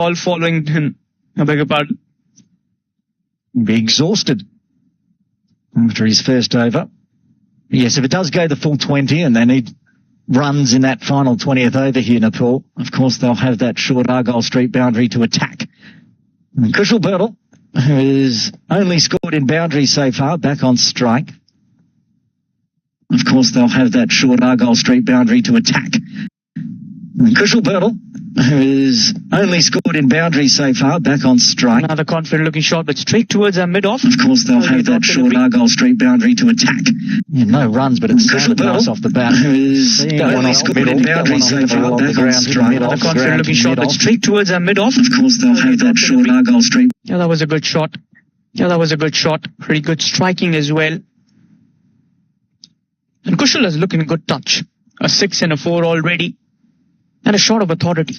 All following him. I beg your pardon. Be exhausted after his first over. Yes, if it does go the full 20 and they need runs in that final 20th over here, Nepal, of course they'll have that short Argyle Street boundary to attack. And Kushal Birtle, who has only scored in boundaries so far, back on strike. Of course they'll have that short Argyle Street boundary to attack. And Kushal Birtle, who has only scored in boundaries so far, back on strike. Another confident looking shot, but straight towards our mid-off. Of course, they'll have that short Argyle Street boundary to attack. Yeah, no runs, but it sounded nice off the bat. Who's only scored in boundaries so far, back on strike. Another confident looking shot, but straight towards our mid-off. Of course, they'll have that short Argyle Street. Yeah, that was a good shot. Pretty good striking as well. And Kushal is looking a good touch. A 6 and a 4 already. And a shot of authority.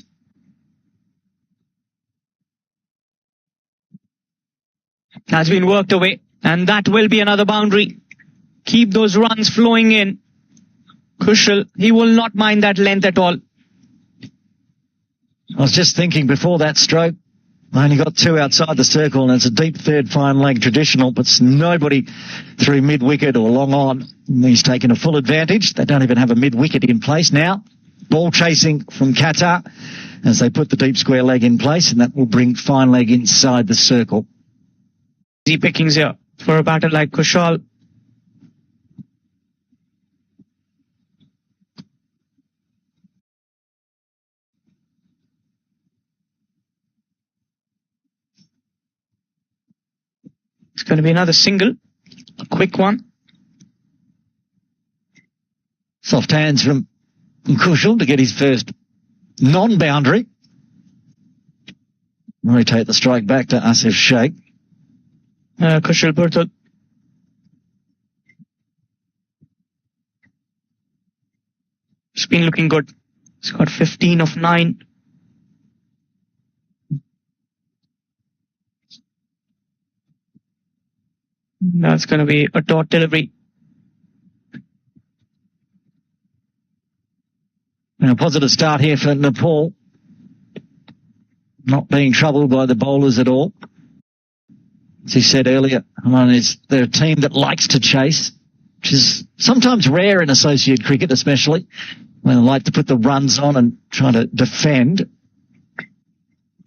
Has been worked away. And that will be another boundary. Keep those runs flowing in. Kushal, he will not mind that length at all. I was just thinking before that stroke, I only got 2 outside the circle, and it's a deep third fine leg traditional, but nobody through mid-wicket or long on. He's taken a full advantage. They don't even have a mid-wicket in place now. Ball chasing from Qatar as they put the deep square leg in place, and that will bring fine leg inside the circle. Easy pickings here for a batter like Kushal. It's going to be another single, a quick one. Soft hands from Kushal to get his first non-boundary. Rotate the strike back to Asif Sheikh. Kushal Birtle. It's been looking good. He's got 15 of 9. That's going to be a dot delivery. Now, positive start here for Nepal. Not being troubled by the bowlers at all. As he said earlier, they're a team that likes to chase, which is sometimes rare in associate cricket, especially when they like to put the runs on and try to defend.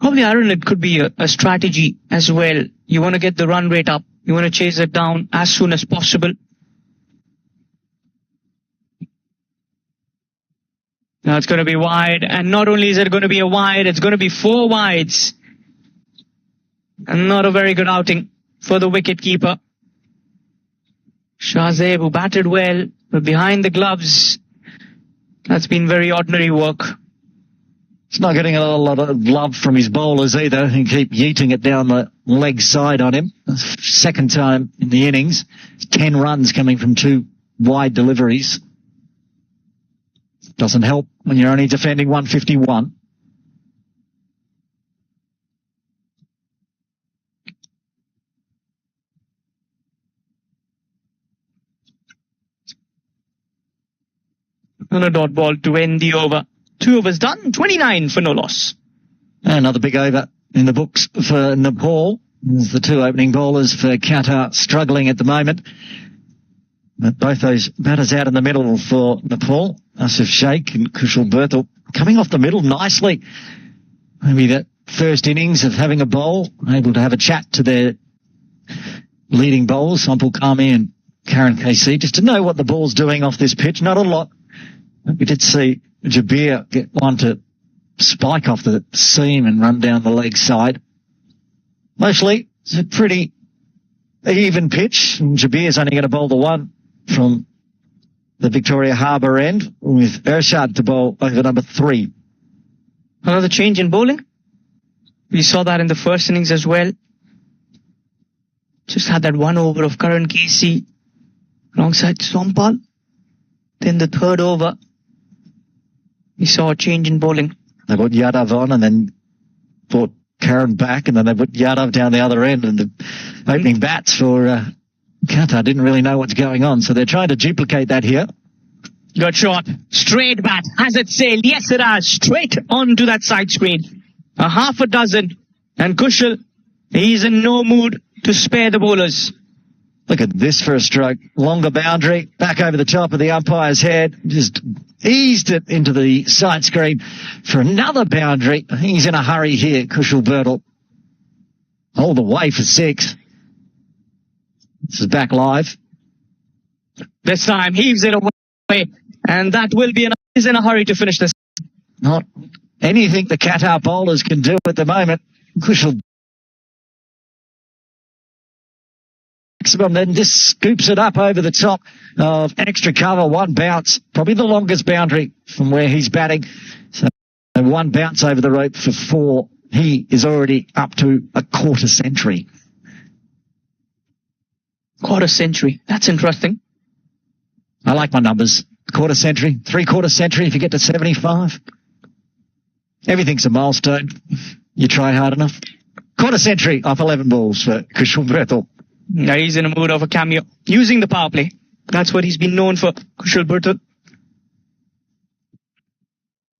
Probably, Aaron, it could be a strategy as well. You want to get the run rate up. You want to chase it down as soon as possible. Now it's going to be wide, and not only is it going to be a wide, it's going to be 4 wides. And not a very good outing for the wicketkeeper. Shahzeb, who batted well, but behind the gloves, that's been very ordinary work. It's not getting a lot of love from his bowlers either, who keep yeeting it down the leg side on him. Second time in the innings. 10 runs coming from 2 wide deliveries. Doesn't help when you're only defending 151. And a dot ball to end the over. 2 overs done, 29 for no loss. Another big over in the books for Nepal. There's the 2 opening bowlers for Qatar struggling at the moment. But both those batters out in the middle for Nepal, Asif Sheikh and Kushal Birtle, coming off the middle nicely. Maybe that first innings of having a bowl, able to have a chat to their leading bowlers, Sampul Kami and Karen KC, just to know what the ball's doing off this pitch. Not a lot. We did see Jabir get one to spike off the seam and run down the leg side. Mostly, it's a pretty even pitch. And Jabir's only going to bowl the one from the Victoria Harbour end, with Ershad to bowl over number 3. Another change in bowling. We saw that in the first innings as well. Just had that 1 over of Karan KC alongside Sompal. Then the 3rd over, we saw a change in bowling. They put Yadav on and then brought Karan back, and then they put Yadav down the other end, and the opening bats for Qatar didn't really know what's going on, so they're trying to duplicate that here. Good shot. Straight bat. Has it sailed? Yes, it has. Straight onto that side screen. a half a dozen. And Kushal, he's in no mood to spare the bowlers. Look at this for a stroke. Longer boundary, back over the top of the umpire's head. Just eased it into the side screen for another boundary. I think he's in a hurry here, Kushal Birtle. All the way for 6. This is back live. This time, heaves it away. And that will be he's in a hurry to finish this. Not anything the Qatar bowlers can do at the moment. Kushal then just scoops it up over the top of extra cover. One bounce, probably the longest boundary from where he's batting. So one bounce over the rope for 4. He is already up to a quarter century. Quarter century. That's interesting. I like my numbers. Quarter century, 3/4 century if you get to 75. Everything's a milestone. You try hard enough. Quarter century off 11 balls for Kushal Birtle. Now he's in a mood of a cameo. Using the power play. That's what he's been known for, Kushal Birtle.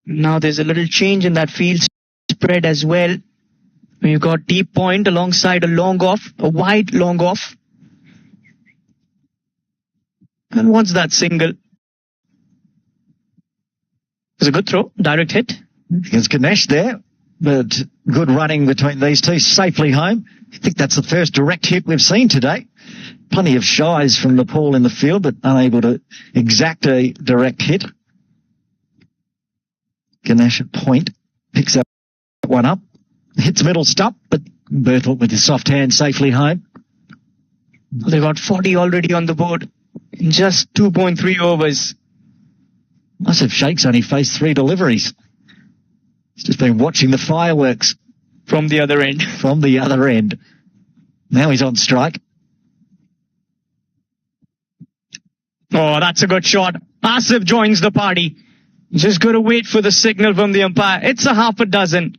Now there's a little change in that field spread as well. You've got deep point alongside a long off, a wide long off. And what's that single? It's a good throw, direct hit. There's Ganesh there, but good running between these two, safely home. I think that's the first direct hit we've seen today. Plenty of shies from Nepal in the field, but unable to exact a direct hit. Ganesh at point, picks that one up, hits middle stump, but Birtle with his soft hand safely home. They got 40 already on the board in just 2.3 overs. Must have Sheikh's only faced 3 deliveries. He's just been watching the fireworks. From the other end. From the other end. Now he's on strike. Oh, that's a good shot. Asif joins the party. Just got to wait for the signal from the umpire. It's a half a dozen.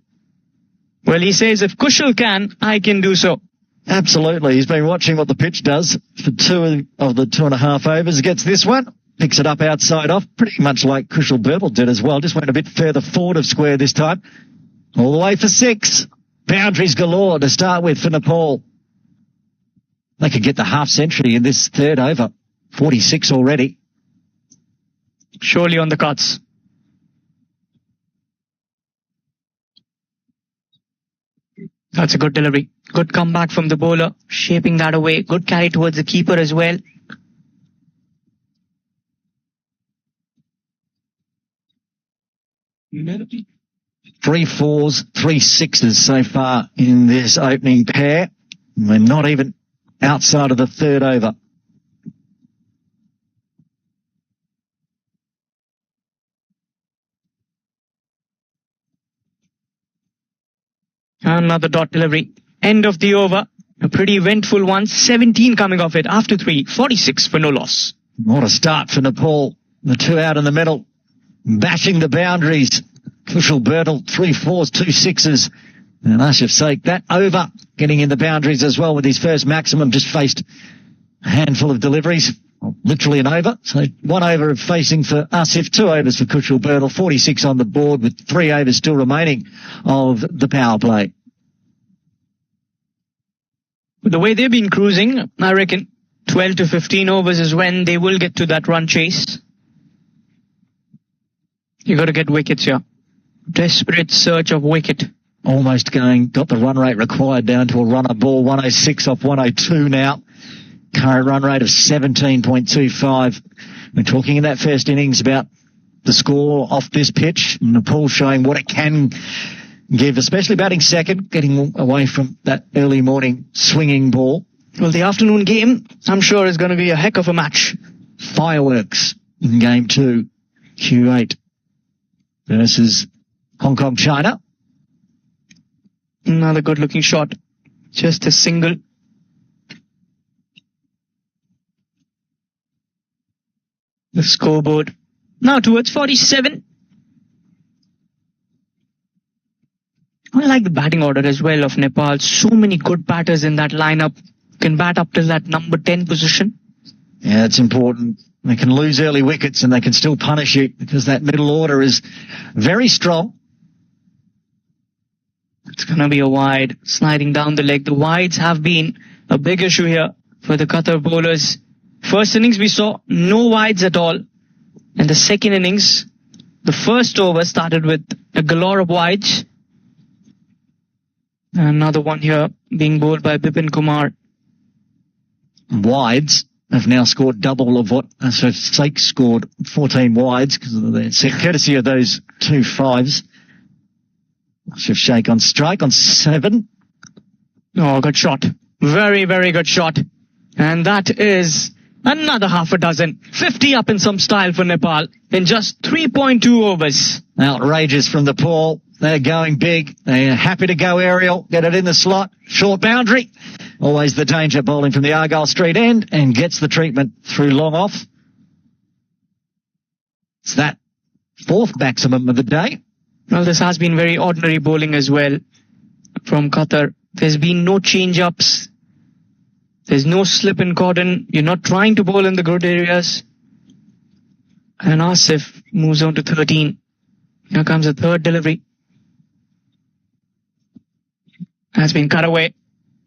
Well, he says if Kushal can, I can do so. Absolutely. He's been watching what the pitch does for 2 of the 2.5 overs. Gets this one. Picks it up outside off, pretty much like Kushal Birtle did as well. Just went a bit further forward of square this time. All the way for 6. Boundaries galore to start with for Nepal. They could get the half century in this 3rd over. 46 already. Surely on the cuts. That's a good delivery. Good comeback from the bowler. Shaping that away. Good carry towards the keeper as well. Three 4s, 3 6s so far in this opening pair. We're not even outside of the 3rd over. Another dot delivery. End of the over. A pretty eventful one. 17 coming off it after 3. 46 for no loss. What a start for Nepal. The 2 out in the middle. Bashing the boundaries. Kushal Birtle, 3 4s, 2 6s. And Asif Sheikh, that over, getting in the boundaries as well with his first maximum. Just faced a handful of deliveries. Literally an over. So 1 over of facing for Asif, 2 overs for Kushal Birtle, 46 on the board with 3 overs still remaining of the power play. The way they've been cruising, I reckon 12 to 15 overs is when they will get to that run chase. You got to get wickets here. Desperate search of wicket. Almost got the run rate required down to a runner ball. 106 off 102 now. Current run rate of 17.25. We're talking in that first innings about the score off this pitch. Nepal showing what it can give, especially batting second, getting away from that early morning swinging ball. Well, the afternoon game, I'm sure, is going to be a heck of a match. Fireworks in game 2. Q8 versus Hong Kong, China. Another good looking shot. Just a single. The scoreboard. Now towards 47. I like the batting order as well of Nepal. So many good batters in that lineup. Can bat up till that number 10 position. Yeah, it's important. They can lose early wickets and they can still punish you because that middle order is very strong. It's going to be a wide, sliding down the leg. The wides have been a big issue here for the Qatar bowlers. First innings we saw no wides at all. And the second innings, the first over started with a galore of wides. Another one here being bowled by Bipin Kumar. Wides have now scored double of what Sake scored, 14 wides, because of the courtesy of those 2 5s. Ashraf Sheikh on strike on 7. Oh, good shot. Very, very good shot. And that is another half a dozen. 50 up in some style for Nepal in just 3.2 overs. Outrageous from Nepal. They're going big. They're happy to go aerial, get it in the slot, short boundary. Always the danger, bowling from the Argyle Street end, and gets the treatment through long off. It's that 4th maximum of the day. Well, this has been very ordinary bowling as well from Qatar. There's been no change-ups. There's no slip in cordon. You're not trying to bowl in the good areas. And Asif moves on to 13. Here comes the third delivery. Has been cut away.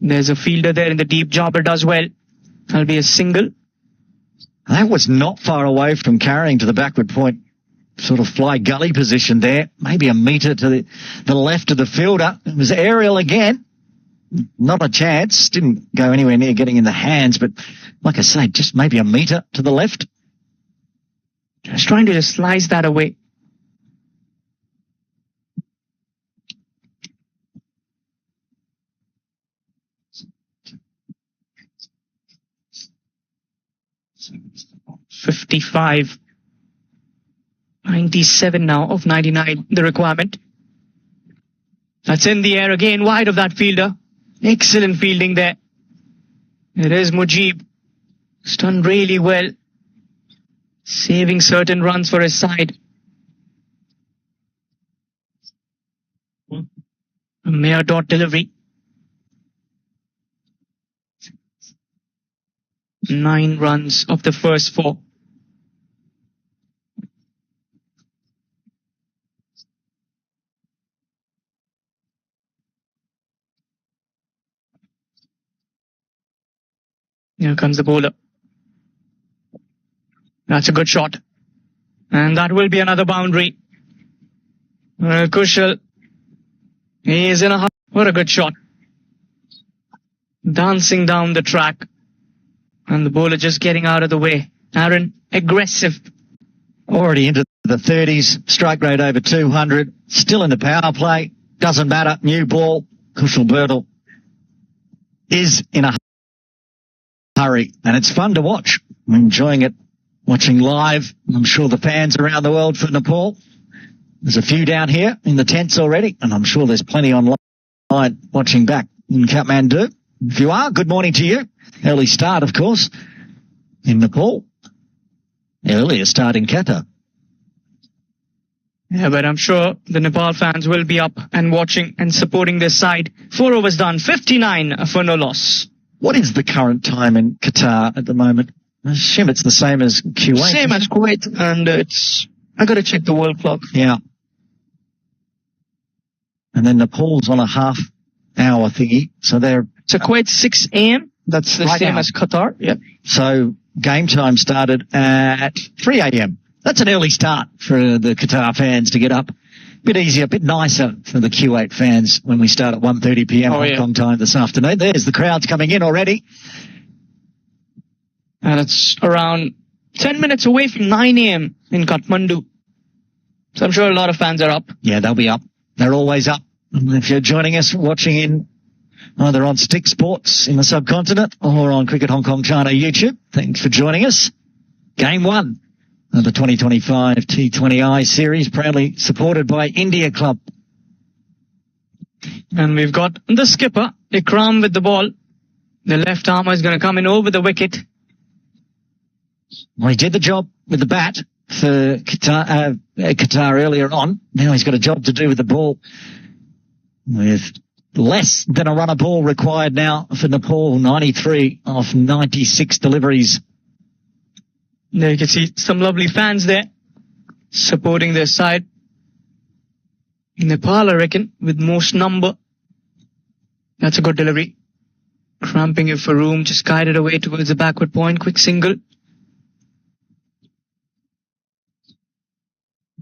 There's a fielder there in the deep. Jabber does well. That'll be a single. That was not far away from carrying to the backward point. Sort of fly gully position there. Maybe a metre to the left of the fielder. It was aerial again. Not a chance. Didn't go anywhere near getting in the hands, but like I say, just maybe a metre to the left. Just trying to just slice that away. .55. 97 now of 99, the requirement. That's in the air again, wide of that fielder. Excellent fielding there. It is Mujib. He's done really well. Saving certain runs for his side. A mere dot delivery. 9 runs of the first 4. Here comes the bowler. That's a good shot. And that will be another boundary. Kushal. He is in a... What a good shot. Dancing down the track. And the bowler just getting out of the way. Aaron, aggressive. Already into the 30s. Strike rate over 200. Still in the power play. Doesn't matter. New ball. Kushal Bertel is in a hurry, and it's fun to watch. I'm enjoying it, watching live. I'm sure the fans around the world for Nepal. There's a few down here in the tents already, and I'm sure there's plenty online watching back in Kathmandu. If you are, good morning to you. Early start, of course, in Nepal. Earlier start in Qatar. Yeah, but I'm sure the Nepal fans will be up and watching and supporting this side. 4 overs done, 59 for no loss. What is the current time in Qatar at the moment? I assume it's the same as Kuwait. Same as Kuwait, and I got to check the world clock. Yeah. And then Nepal's on a half-hour thingy, so they're... So Kuwait 6 a.m. That's the right same now as Qatar. Yep. So game time started at 3 a.m. That's an early start for the Qatar fans to get up. Bit easier, a bit nicer for the Kuwait fans when we start at 1:30 p.m. Hong Kong time this afternoon. There's the crowds coming in already. And it's around 10 minutes away from 9 a.m. in Kathmandu. So I'm sure a lot of fans are up. Yeah, they'll be up. They're always up. And if you're joining us watching in either on Stick Sports in the subcontinent or on Cricket Hong Kong China YouTube, thanks for joining us. Game 1 of the 2025 T20i series, proudly supported by India Club. And we've got the skipper, Ikram, with the ball. The left armer is going to come in over the wicket. Well, he did the job with the bat for Qatar earlier on. Now he's got a job to do with the ball, with less than a run of ball required now for Nepal. 93 off 96 deliveries. There you can see some lovely fans there supporting their side. Nepal, I reckon, with most number That's a good delivery. Cramping it for room, just guided away towards the backward point. Quick single.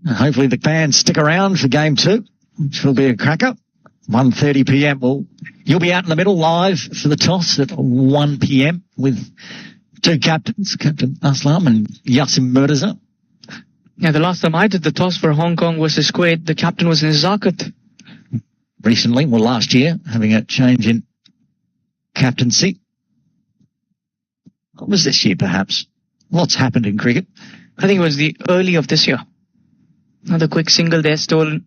Hopefully the fans stick around for game 2, which will be a cracker. 1:30 p.m. You'll be out in the middle live for the toss at 1 p.m. with 2 captains, Captain Aslam and Yassim Murtaza. Yeah, the last time I did the toss for Hong Kong versus Kuwait, the captain was Nizakat. Recently, last year, having a change in captaincy. What was this year, perhaps? Lots happened in cricket. I think it was the early of this year. Another quick single there, stolen.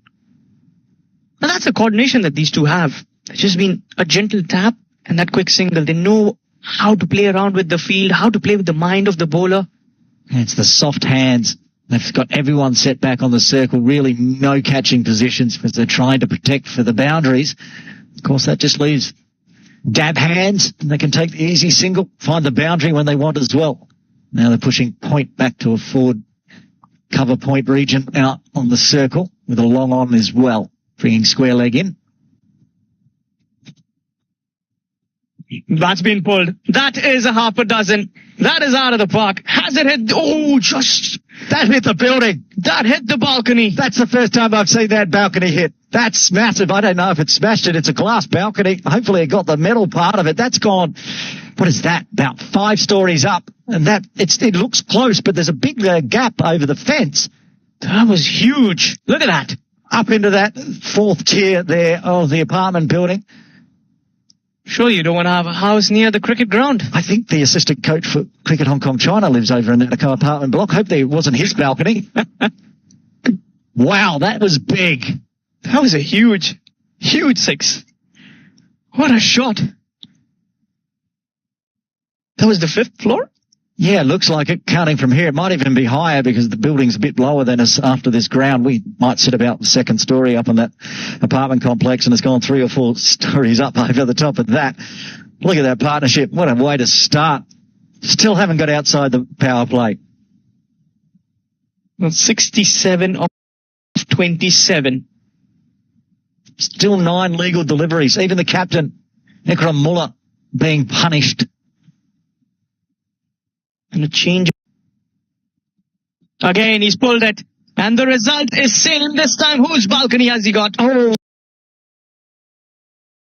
And that's the coordination that these two have. It's just been a gentle tap and that quick single. They know how to play around with the field, how to play with the mind of the bowler. It's the soft hands. They've got everyone set back on the circle, really no catching positions because they're trying to protect for the boundaries. Of course, that just leaves dab hands, and they can take the easy single, find the boundary when they want as well. Now they're pushing point back to a forward cover point region out on the circle with a long on as well, bringing square leg in. That's been pulled. That is a half a dozen. That is out of the park. Has it hit? Oh, just... That hit the building. That hit the balcony. That's the first time I've seen that balcony hit. That's massive. I don't know if it smashed it. It's a glass balcony. Hopefully it got the metal part of it. That's gone, what is that, about 5 stories up. And that it looks close, but there's a big gap over the fence. That was huge. Look at that. Up into that 4th tier there of the apartment building. Sure, you don't want to have a house near the cricket ground. I think the assistant coach for Cricket Hong Kong China lives over in that apartment block. Hope it wasn't his balcony. Wow, that was big. That was a huge 6. What a shot. That was the 5th floor? Yeah, looks like it. Counting from here, it might even be higher because the building's a bit lower than us after this ground. We might sit about the 2nd story up on that apartment complex, and it's gone 3 or 4 stories up over the top of that. Look at that partnership. What a way to start. Still haven't got outside the power play. Well, 67 of 27. Still 9 legal deliveries. Even the captain, Ikram Mullah, being punished. And a change. Again, he's pulled it. And the result is same this time. Whose balcony has he got? Oh,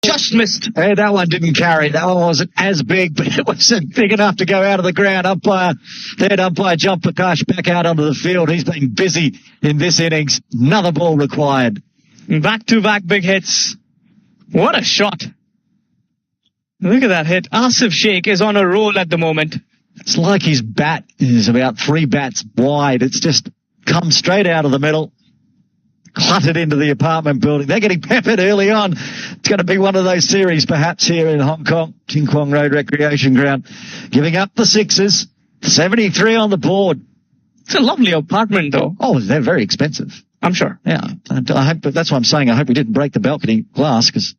just missed. Hey, that one didn't carry. That one wasn't as big, but it wasn't big enough to go out of the ground. Umpire John Prakash back out onto the field. He's been busy in this innings. Another ball required. Back-to-back big hits. What a shot. Look at that hit. Asif Sheikh is on a roll at the moment. It's like his bat is about 3 bats wide. It's just come straight out of the middle, cluttered into the apartment building. They're getting peppered early on. It's going to be one of those series perhaps here in Hong Kong, Ting Kwong Road Recreation Ground. Giving up the 6s, 73 on the board. It's a lovely apartment though. Oh, they're very expensive. I'm sure. Yeah, I hope, that's what I'm saying. I hope we didn't break the balcony glass because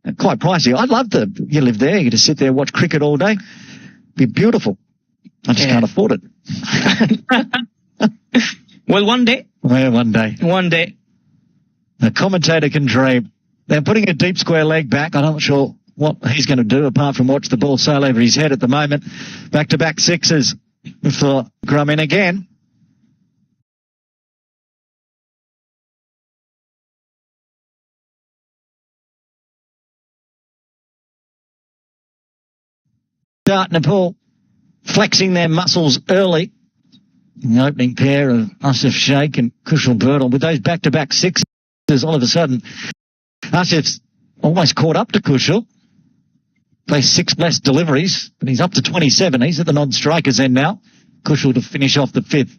they're quite pricey. I'd love to, you live there, you just sit there, watch cricket all day. Be beautiful. I just can't afford it. Well, one day. Well, one day. One day. A commentator can dream. They're putting a deep square leg back. I'm not sure what he's going to do apart from watch the ball sail over his head at the moment. Back-to-back 6s for Grum in again. Start Nepal flexing their muscles early. The opening pair of Asif Sheikh and Kushal Burdle with those back-to-back 6s. All of a sudden, Asif's almost caught up to Kushal. Plays 6 less deliveries, but he's up to 27. He's at the non-strikers end now. Kushal to finish off the 5th.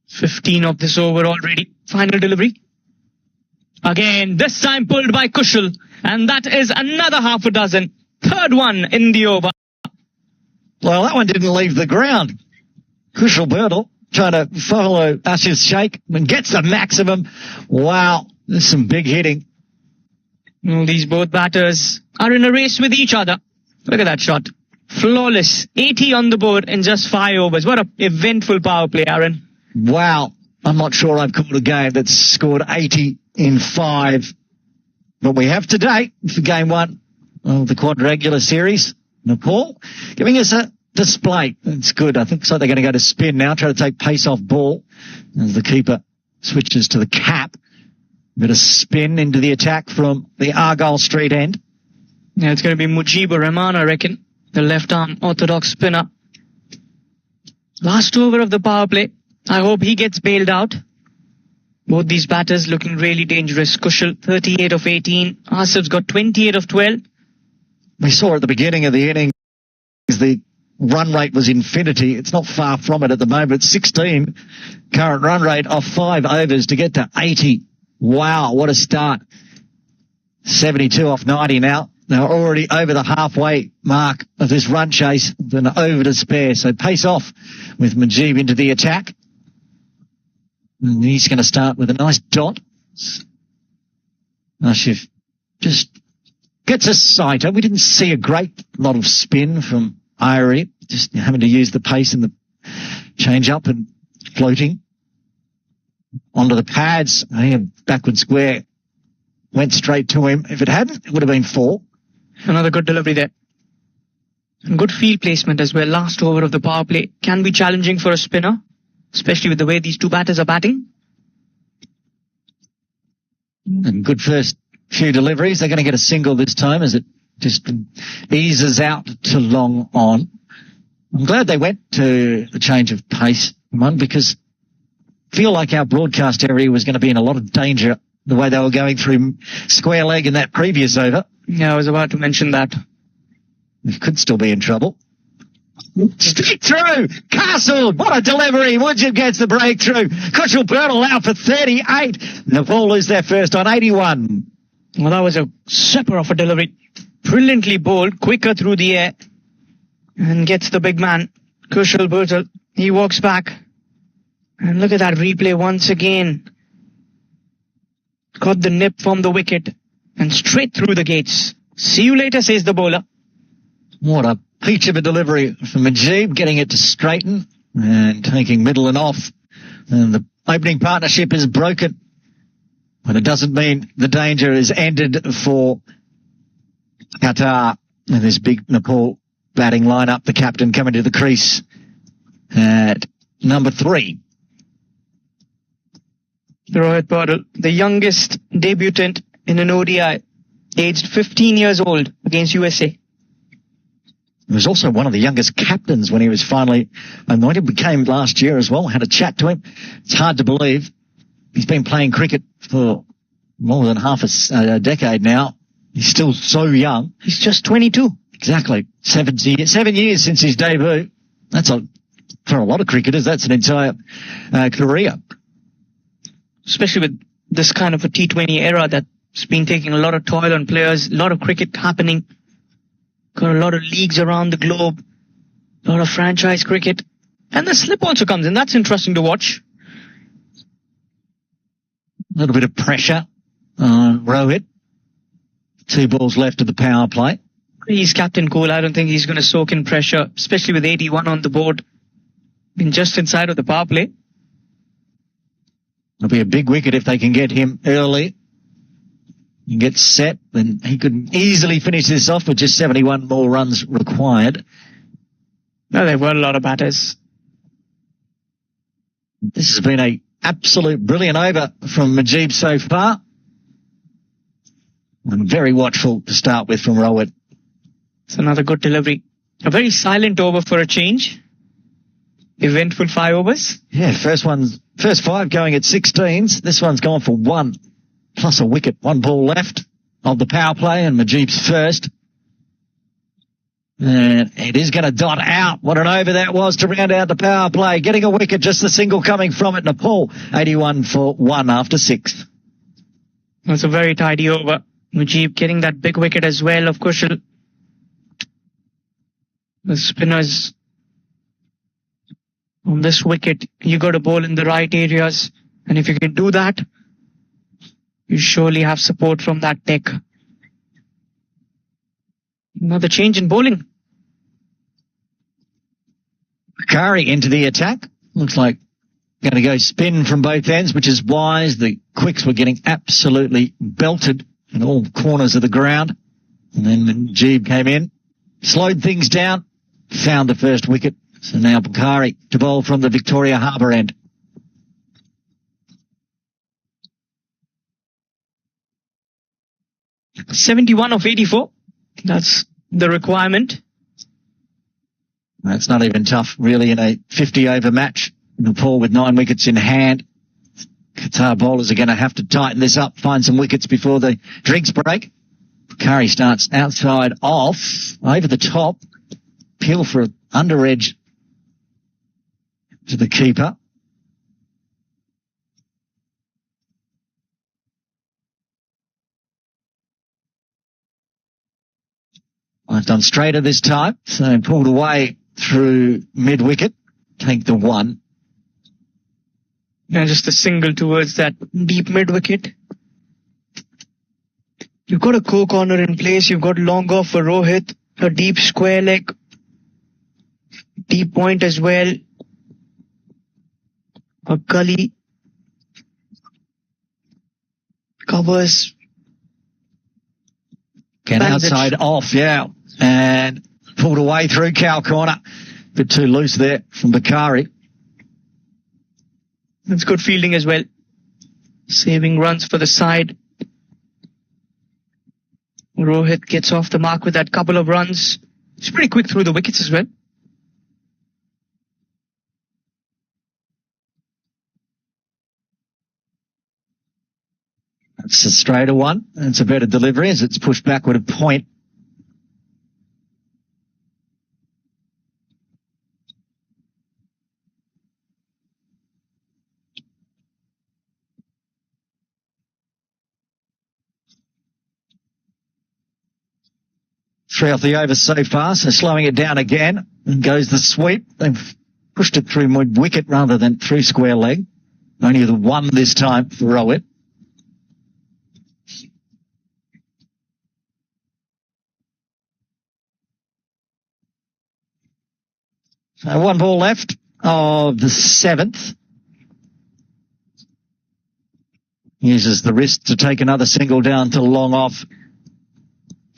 15 of this over already. Final delivery. Again, this time pulled by Kushal. And that is another half a dozen. 3rd one in the over. Well, that one didn't leave the ground. Kushal Burdle trying to follow Asif Sheikh and gets the maximum. Wow, there's some big hitting. Well, these both batters are in a race with each other. Look at that shot. Flawless. 80 on the board in just 5 overs. What an eventful power play, Aaron. Wow. I'm not sure I've called a game that's scored 80 in 5 what we have today for game one of the quadrangular series. Nepal giving us a display. It's good. I think so. They're going to go to spin now, try to take pace off ball as the keeper switches to the cap. Bit of spin into the attack from the Argyle Street end. Yeah, it's going to be Mujibur Rahman, I reckon, the left-arm orthodox spinner. Last over of the power play. I hope he gets bailed out. Both these batters looking really dangerous. Kushal, 38 of 18. Asif's got 28 of 12. We saw at the beginning of the innings the run rate was infinity. It's not far from it at the moment. 16 current run rate off 5 overs to get to 80. Wow, what a start. 72 off 90 now. They're already over the halfway mark of this run chase. Then over to spare. So pace off with Mujib into the attack. And he's going to start with a nice dot. Ashif just gets a sighter. We didn't see a great lot of spin from Irie. Just having to use the pace and the change up and floating onto the pads. Backward square went straight to him. If it hadn't, it would have been 4. Another good delivery there. And good field placement as well. Last over of the power play can be challenging for a spinner, especially with the way these two batters are batting. And good first few deliveries. They're going to get a single this time as it just eases out to long on. I'm glad they went to the change of pace, one, because I feel like our broadcast area was going to be in a lot of danger the way they were going through square leg in that previous over. Yeah, I was about to mention that. We could still be in trouble. Straight through! Castle! What a delivery! Mujib gets the breakthrough. Kushal Burnell out for 38. Nepal lose their first on 81. Well, that was a super of a delivery. Brilliantly bowled, quicker through the air. And gets the big man, Kushal Burnell. He walks back. And look at that replay once again. Got the nip from the wicket. And straight through the gates. See you later, says the bowler. What a peach of a delivery from Mujib, getting it to straighten and taking middle and off. And the opening partnership is broken. But it doesn't mean the danger is ended for Qatar and this big Nepal batting lineup. The captain coming to the crease at number 3. Rohit Paudel, the youngest debutant in an ODI, aged 15 years old against USA. He was also one of the youngest captains when he was finally anointed. We came last year as well, had a chat to him. It's hard to believe. He's been playing cricket for more than half a decade now. He's still so young. He's just 22. Exactly. 7 years since his debut. For a lot of cricketers, that's an entire career. Especially with this kind of a T20 era that's been taking a lot of toil on players, a lot of cricket happening. Got a lot of leagues around the globe, a lot of franchise cricket. And the slip also comes in. That's interesting to watch. A little bit of pressure on Rohit. 2 balls left of the power play. He's captain cool. I don't think he's going to soak in pressure, especially with 81 on the board. Been just inside of the power play. It'll be a big wicket if they can get him early. He gets set, then he could easily finish this off with just 71 more runs required. No, they've got a lot of batters. This has been a absolute brilliant over from Mujib so far. And very watchful to start with from Rohit. It's another good delivery. A very silent over for a change. Eventful 5 overs. Yeah, first 5 going at 16s. This one's gone for 1 plus a wicket. 1 ball left of the power play and Mujib's first. And it is going to dot out. What an over that was to round out the power play. Getting a wicket, just the single coming from it. Nepal, 81 for 1 after 6. That's a very tidy over. Mujib getting that big wicket as well, of course. The spinners on this wicket, you got to bowl in the right areas. And if you can do that, you surely have support from that deck. Another change in bowling. Kari into the attack. Looks like going to go spin from both ends, which is wise. The quicks were getting absolutely belted in all corners of the ground. And then Najeeb came in, slowed things down, found the first wicket. So now Bukhari to bowl from the Victoria Harbour end. .71 of 84. That's the requirement. That's not even tough, really, in a 50-over match. Nepal with 9 wickets in hand. Qatar bowlers are going to have to tighten this up, find some wickets before the drinks break. Bukhari starts outside off, over the top. Peel for an under edge to the keeper. I've done straighter this time, so pulled away through mid-wicket, take the 1. And just a single towards that deep mid-wicket. You've got a co-corner in place. You've got long off for Rohit, a deep square leg, deep point as well. A gully covers. Again, outside off, yeah. And pulled away through cow corner. Bit too loose there from Bukhari. That's good fielding as well. Saving runs for the side. Rohit gets off the mark with that couple of runs. He's pretty quick through the wickets as well. That's a straighter one. It's a better delivery as it's pushed backward a point. Three off the over so far, so slowing it down again. And goes the sweep. They've pushed it through mid-wicket rather than through square leg. Only the 1 this time for Rohit. So 1 ball left of the 7th. Uses the wrist to take another single down to long off.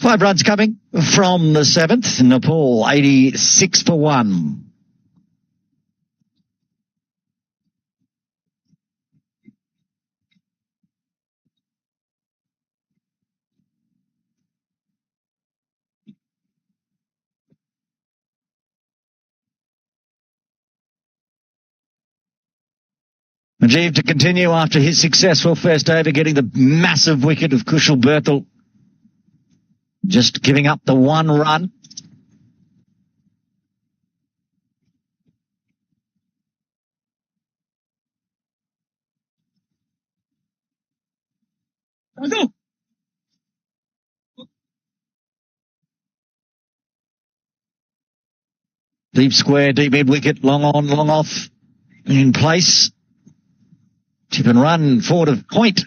5 runs coming from the 7th. Nepal 86 for 1. Najeeb to continue after his successful first over, getting the massive wicket of Kushal Berthel. Just giving up the 1 run. Deep square, deep mid wicket, long on, long off, in place. Tip and run forward of point.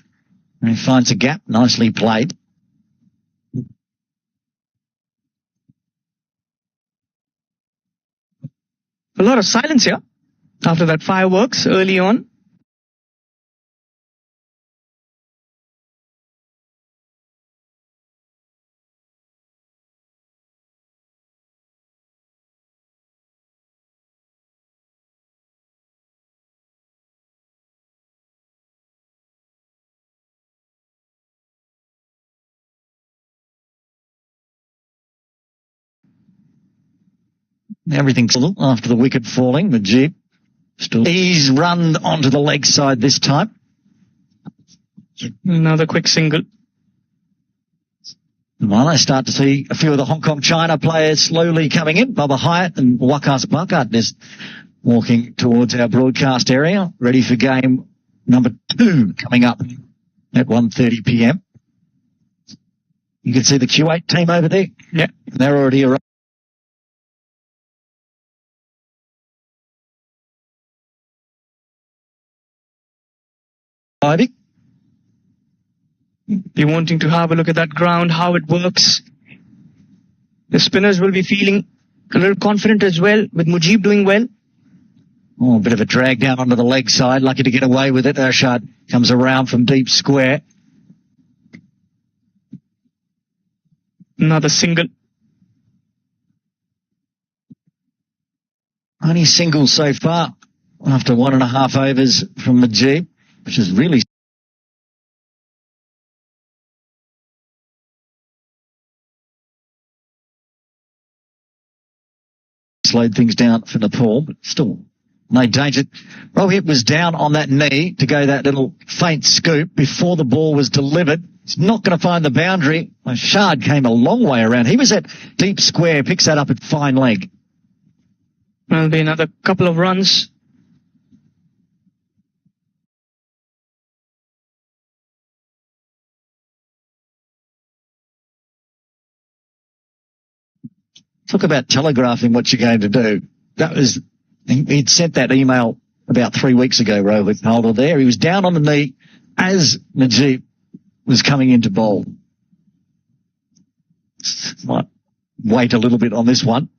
And he finds a gap, nicely played. A lot of silence here after that fireworks early on. Everything's after the wicket falling. Najeeb still. He's run onto the leg side this time. Another quick single. Well, I start to see a few of the Hong Kong China players slowly coming in. Bubba Hyatt and Wakas Bakat just walking towards our broadcast area, ready for game number 2 coming up at 1:30 p.m. You can see the Q8 team over there. Yeah. They're already arrived. Be wanting to have a look at that ground, how it works. The spinners will be feeling a little confident as well, with Mujib doing well. Oh, a bit of a drag down onto the leg side. Lucky to get away with it. Arshad comes around from deep square. Another single. Only single so far after 1.5 overs from Majid, which is really slowed things down for Nepal, but still no danger. Rohit was down on that knee to go that little faint scoop before the ball was delivered. He's not going to find the boundary. Shard came a long way around. He was at deep square, picks that up at fine leg. There'll be another couple of runs. Talk about telegraphing what you're going to do. That was, he'd sent that email about 3 weeks ago, Rohit Holder there. He was down on the knee as Najib was coming into bowl. Might wait a little bit on this one.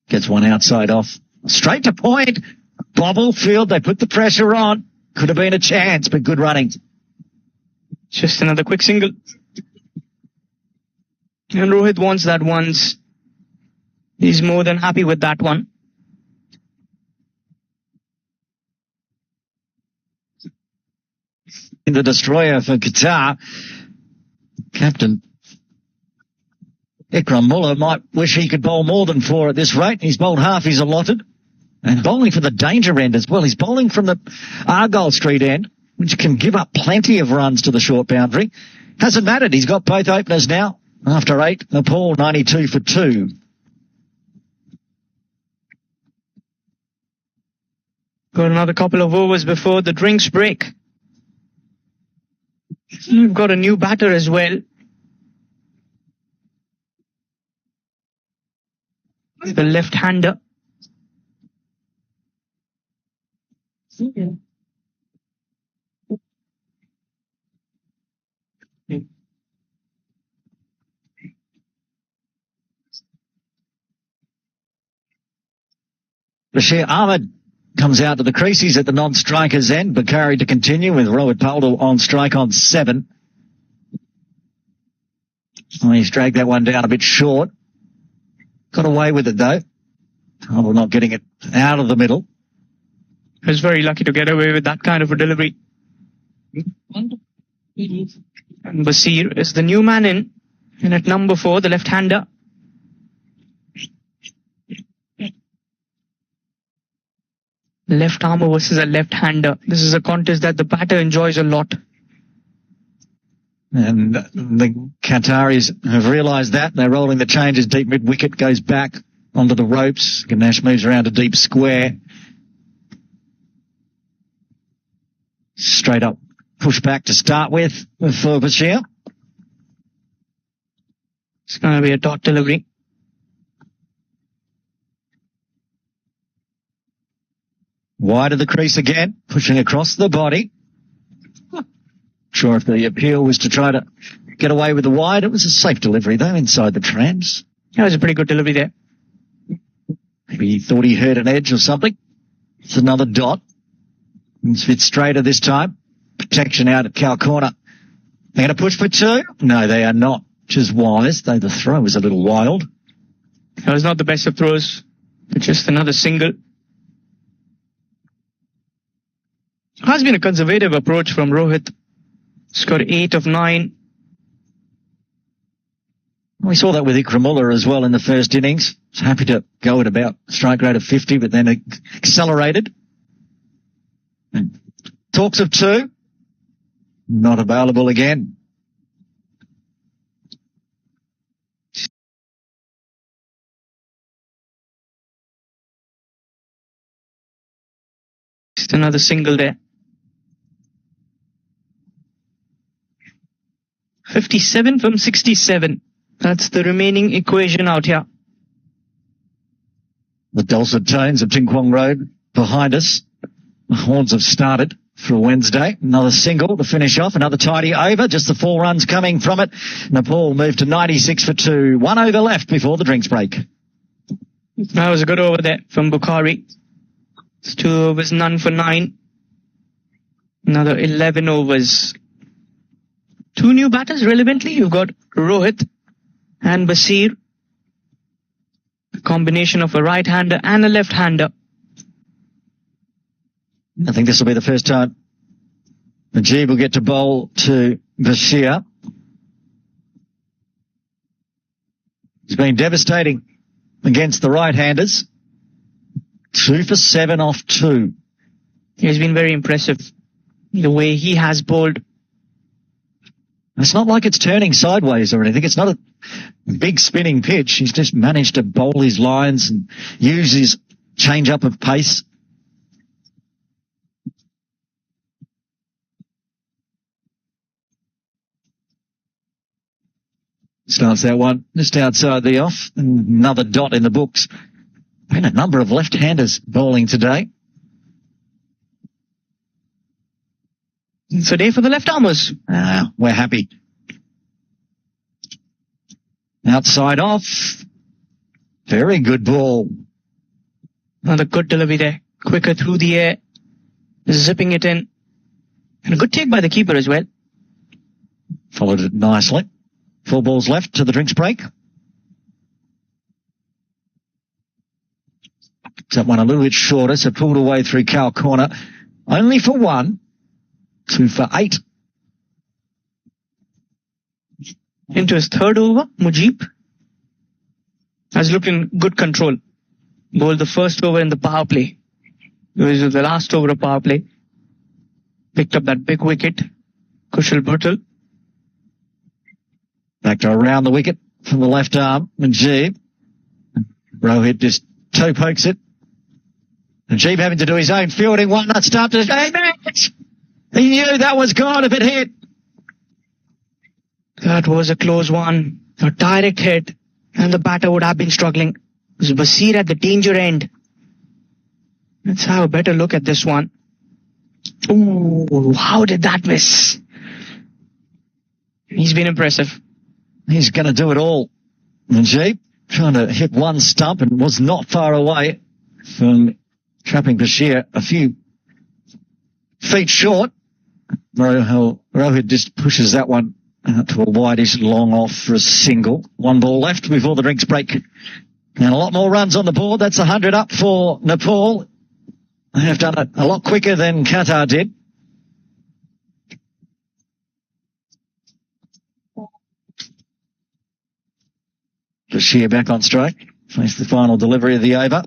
Gets one outside off. Straight to point. Bobble field. They put the pressure on. Could have been a chance, but good running. Just another quick single. And Rohit wants that once. He's more than happy with that one. In the destroyer for Qatar, Captain Ikram Mullah might wish he could bowl more than 4 at this rate. He's bowled half he's allotted. And bowling for the danger end as well. He's bowling from the Argyle Street end, which can give up plenty of runs to the short boundary. Hasn't mattered. He's got both openers now. After 8, Nepal 92 for 2. Got another couple of overs before the drinks break. We've got a new batter as well. The left-hander. Bashir Ahmed comes out to the creases at the non-strikers end. Bakari to continue with Rohit Paldal on strike on 7. Oh, he's dragged that one down a bit short. Got away with it though. Paldal not getting it out of the middle. He was very lucky to get away with that kind of a delivery. And Basir is the new man in. And at number 4, the left-hander. Left armer versus a left-hander. This is a contest that the batter enjoys a lot. And the Qataris have realised that. They're rolling the changes. Deep mid-wicket goes back onto the ropes. Ganesh moves around to deep square. Straight up push back to start with for Bashir. It's going to be a dot delivery. Wide of the crease again, pushing across the body. Sure if the appeal was to try to get away with the wide. It was a safe delivery though, inside the trams. That was a pretty good delivery there. Maybe he thought he heard an edge or something. It's another dot. It's a bit straighter this time. Protection out at cow corner. They're going to push for 2? No, they are not, which is wise, though the throw was a little wild. That was not the best of throws, but just another single. Has been a conservative approach from Rohit. Scored 8 of 9. We saw that with Ikramullah as well in the first innings. Was happy to go at about strike rate of 50, but then accelerated. And talks of 2. Not available again. Just another single there. 57 from 67. That's the remaining equation out here. The dulcet tones of Ting Kwong Road behind us. The horns have started for Wednesday. Another single to finish off. Another tidy over. Just the 4 runs coming from it. Nepal moved to 96 for 2. 1 over left before the drinks break. That was a good over there from Bukhari. It's 2 overs, none for 9. Another 11 overs. two new batters relevantly. You've got Rohit and Basir. A combination of a right-hander and a left-hander. I think this will be the first time Najib will get to bowl to Bashir. He's been devastating against the right-handers. 2 for 7 off 2. He's been very impressive, the way he has bowled. It's not like it's turning sideways or anything. It's not a big spinning pitch. He's just managed to bowl his lines and use his change-up of pace. Starts that one just outside the off. Another dot in the books. Been a number of left-handers bowling today. It's a day for the left-armers. We're happy. Outside off. Very good ball. Another good delivery there. Quicker through the air. Zipping it in. And a good take by the keeper as well. Followed it nicely. 4 balls left to the drinks break. That one a little bit shorter, so pulled away through Cow Corner. Only for 1. 2 for 8. Into his third over, Mujib has looked in good control. Bowled the first over in the power play. It was the last over of power play. Picked up that big wicket. Kushal Bhuttal. Back to around the wicket from the left arm. Najib. Rohit just toe pokes it. Najib having to do his own fielding. One not stopped. He knew that was gone if it hit. That was a close one. A direct hit. And the batter would have been struggling. It was Basir at the danger end. Let's have a better look at this one. Ooh, how did that miss? He's been impressive. He's going to do it all. Najib trying to hit one stump and was not far away from trapping Bashir a few feet short. Rohit just pushes that one out to a wideish long off for a single. 1 ball left before the drinks break. And a lot more runs on the board. That's 100 up for Nepal. They have done it a lot quicker than Qatar did. Bashir back on strike. Face the final delivery of the over.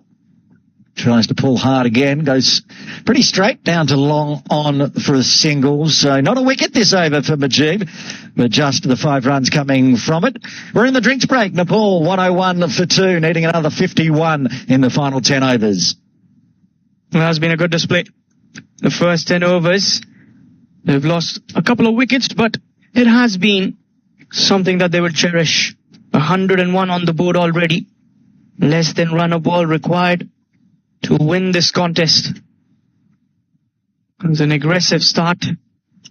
Tries to pull hard again. Goes pretty straight down to long on for a single. So not a wicket this over for Mujib, but just the 5 runs coming from it. We're in the drinks break. Nepal 101 for 2, needing another 51 in the final 10 overs. Well, that's been a good display. The first 10 overs, they've lost a couple of wickets, but it has been something that they will cherish. 101 on the board already. Less than run a ball required to win this contest. It was an aggressive start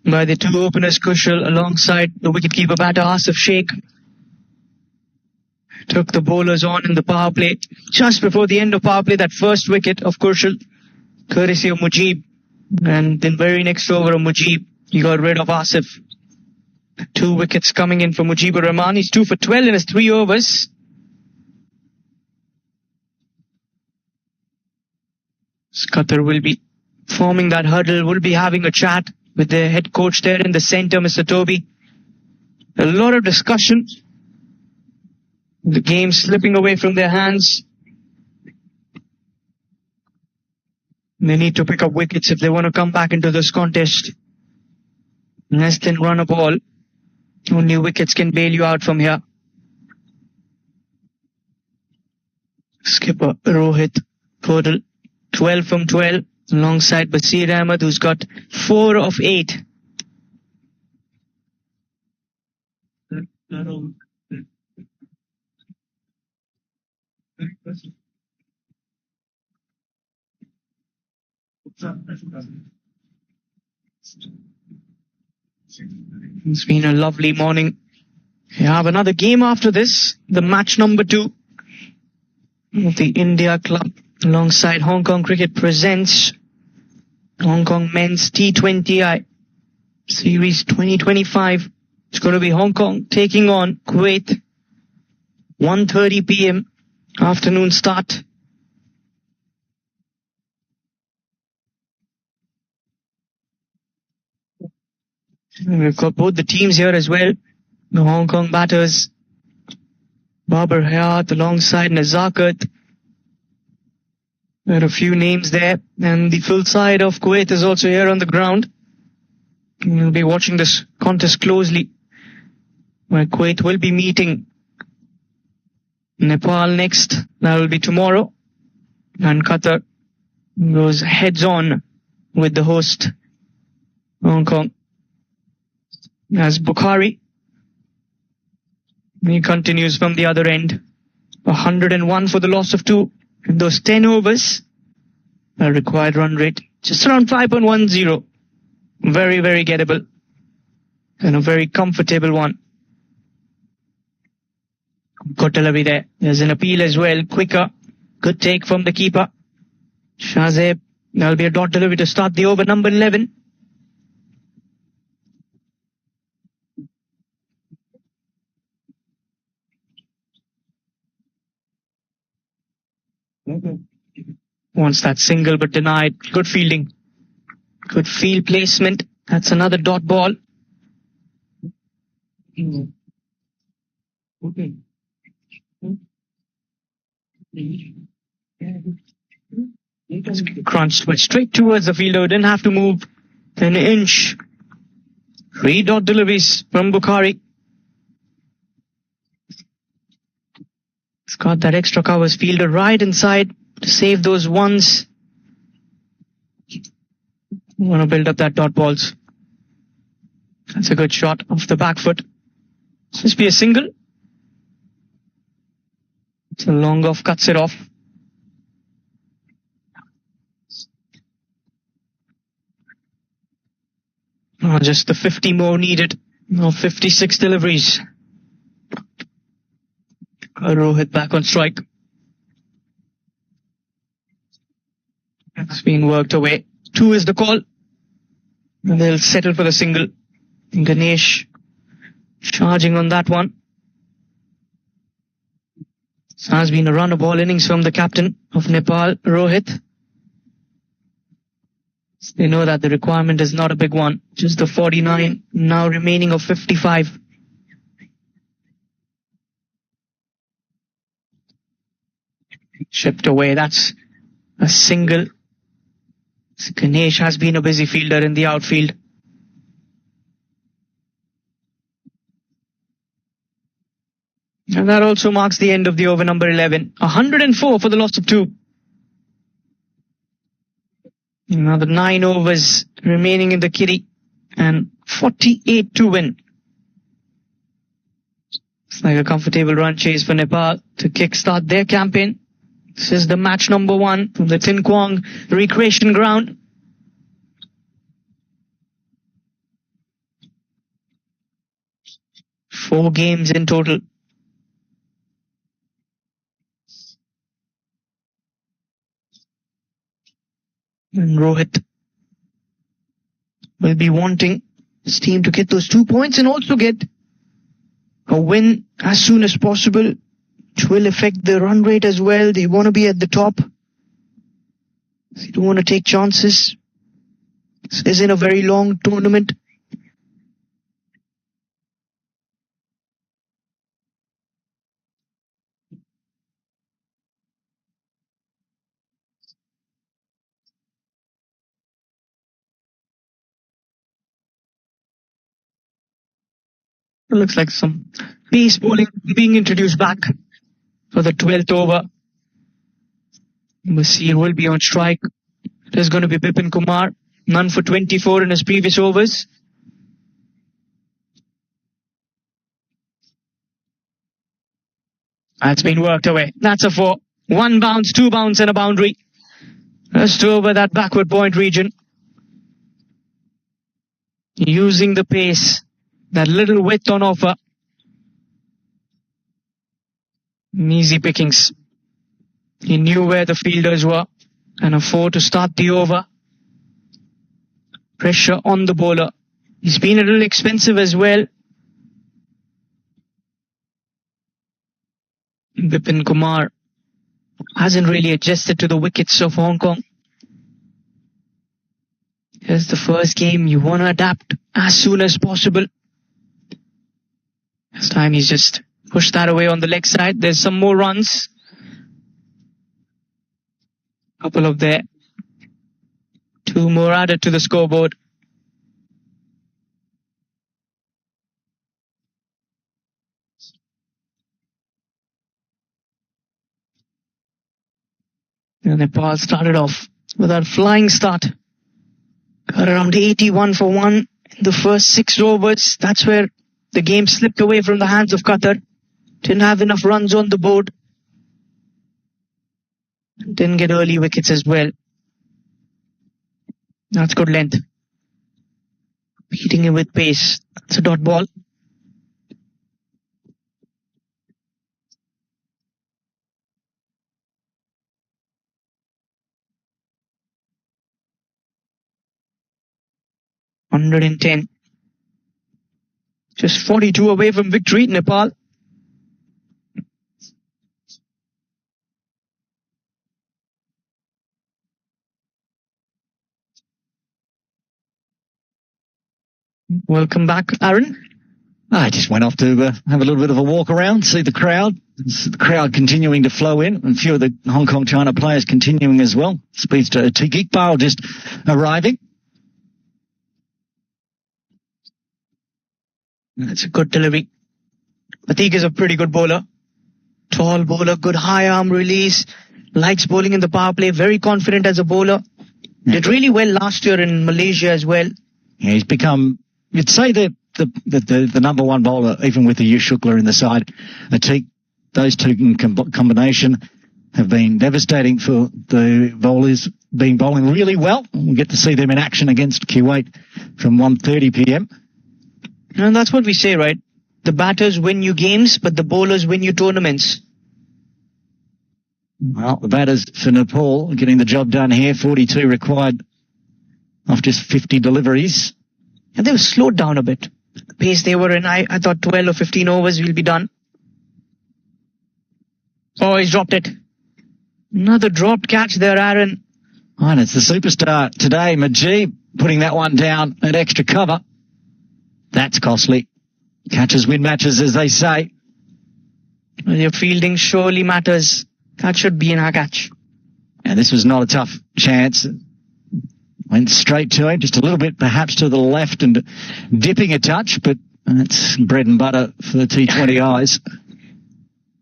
by the 2 openers, Kushal, alongside the wicketkeeper batter Asif Sheikh. Took the bowlers on in the power play. Just before the end of power play, that first wicket of Kushal, courtesy of Mujib. And then very next over of Mujib, he got rid of Asif. 2 wickets coming in for Mujibur Rahman. He's 2 for 12 in his 3 overs. Qatar will be forming that huddle, will be having a chat with their head coach there in the center, Mr. Toby. A lot of discussion. The game slipping away from their hands. They need to pick up wickets if they want to come back into this contest. Less than run a ball. Only wickets can bail you out from here. Skipper Rohit total 12 from 12 alongside Basir Ahmed, who's got 4 of 8. It's been a lovely morning. We have another game after this, the match number 2 of the India Club alongside Hong Kong Cricket presents Hong Kong Men's T20i Series 2025. It's going to be Hong Kong taking on Kuwait. 1:30 p.m. afternoon start. We've got both the teams here as well. The Hong Kong batters, Babar Hayat alongside Nazakat. There are a few names there. And the full side of Kuwait is also here on the ground. We'll be watching this contest closely, where Kuwait will be meeting Nepal next. That will be tomorrow. And Qatar goes heads on with the host, Hong Kong. As Bukhari, he continues from the other end. 101 for the loss of 2. In those 10 overs, a required run rate just around 5.10. Very, very gettable. And a very comfortable one. Good delivery there. There's an appeal as well. Quicker. Good take from the keeper. Shazeb. That'll be a dot delivery to start the over, number 11. Wants that single but denied. Good fielding. Good field placement. That's another dot ball. Crunched but straight towards the fielder. Didn't have to move an inch. 3 dot deliveries from Bukhari. He's got that extra covers fielder right inside to save those ones. Want to build up that dot balls. That's a good shot off the back foot. This be a single. It's a long off, cuts it off. Oh, just the 50 more needed. No, 56 deliveries. Rohit back on strike. It's being worked away. 2 is the call. And they'll settle for the single. Ganesh charging on that one. This has been a run of ball innings from the captain of Nepal, Rohit. They know that the requirement is not a big one. Just the 49 now remaining of 55. Shipped away. That's a single. Ganesh has been a busy fielder in the outfield. And that also marks the end of the over, number 11. 104 for the loss of 2. Another 9 overs remaining in the kitty. And 48 to win. It's like a comfortable run chase for Nepal to kickstart their campaign. This is the match number 1 from the Tin Kwong Recreation Ground. Four games in total. And Rohit will be wanting his team to get those 2 points and also get a win as soon as possible, which will affect the run rate as well. They want to be at the top. They don't want to take chances. This isn't a very long tournament. It looks like some pace bowling being introduced back for the 12th over. Basir will be on strike. There's going to be Bipin Kumar, none for 24 in his previous overs. That's been worked away. That's a 4. 1 bounce, 2 bounce and a boundary. Just over that backward point region. Using the pace. That little width on offer. Easy pickings. He knew where the fielders were. And a 4 to start the over. Pressure on the bowler. He's been a little expensive as well. Bipin Kumar hasn't really adjusted to the wickets of Hong Kong. Here's the first game. You want to adapt as soon as possible. This time he's just pushed that away on the leg side. There's some more runs. Couple of there. 2 more added to the scoreboard. And Nepal started off with that flying start. Got around 81 for 1 in the first 6 overs. That's where the game slipped away from the hands of Qatar. Didn't have enough runs on the board. Didn't get early wickets as well. That's good length. Beating it with pace. That's a dot ball. $110. Just 42 away from victory, Nepal. Welcome back, Aaron. I just went off to have a little bit of a walk around, see the crowd. The crowd continuing to flow in, and a few of the Hong Kong China players continuing as well. Speeds to Iqbal just arriving. That's a good delivery. Atiq is a pretty good bowler. Tall bowler, good high arm release. Likes bowling in the power play. Very confident as a bowler. Did really well last year in Malaysia as well. Yeah, he's become, you'd say the number one bowler, even with the Yush Shukla in the side. Atiq, those two in combination have been devastating for the bowlers. Been bowling really well. We'll get to see them in action against Kuwait from 1:30 p.m. And that's what we say, right? The batters win you games, but the bowlers win you tournaments. Well, the batters for Nepal getting the job done here. 42 required off just 50 deliveries. And they were slowed down a bit. The pace they were in, I thought 12 or 15 overs will be done. Oh, he's dropped it. Another dropped catch there, Aaron. Oh, and it's the superstar today, Majid, putting that one down at extra cover. That's costly. Catches win matches, as they say. Well, your fielding surely matters. That should be in our catch. And this was not a tough chance. Went straight to him, just a little bit perhaps to the left and dipping a touch, but that's bread and butter for the T20Is.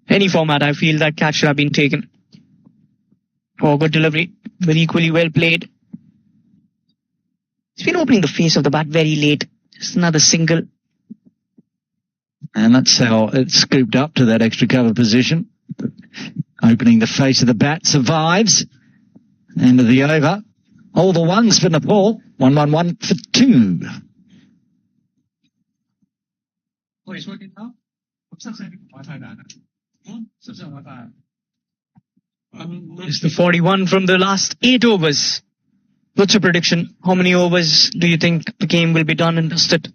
Any format, I feel that catch should have been taken. Oh, good delivery. But equally well played. He's been opening the face of the bat very late. Just another single. And that's how it's scooped up to that extra cover position. Opening the face of the bat survives. End of the over. All the ones for Nepal. 1-1-1 for 2. It's the 41 from the last 8 overs. What's your prediction? How many overs do you think the game will be done and dusted?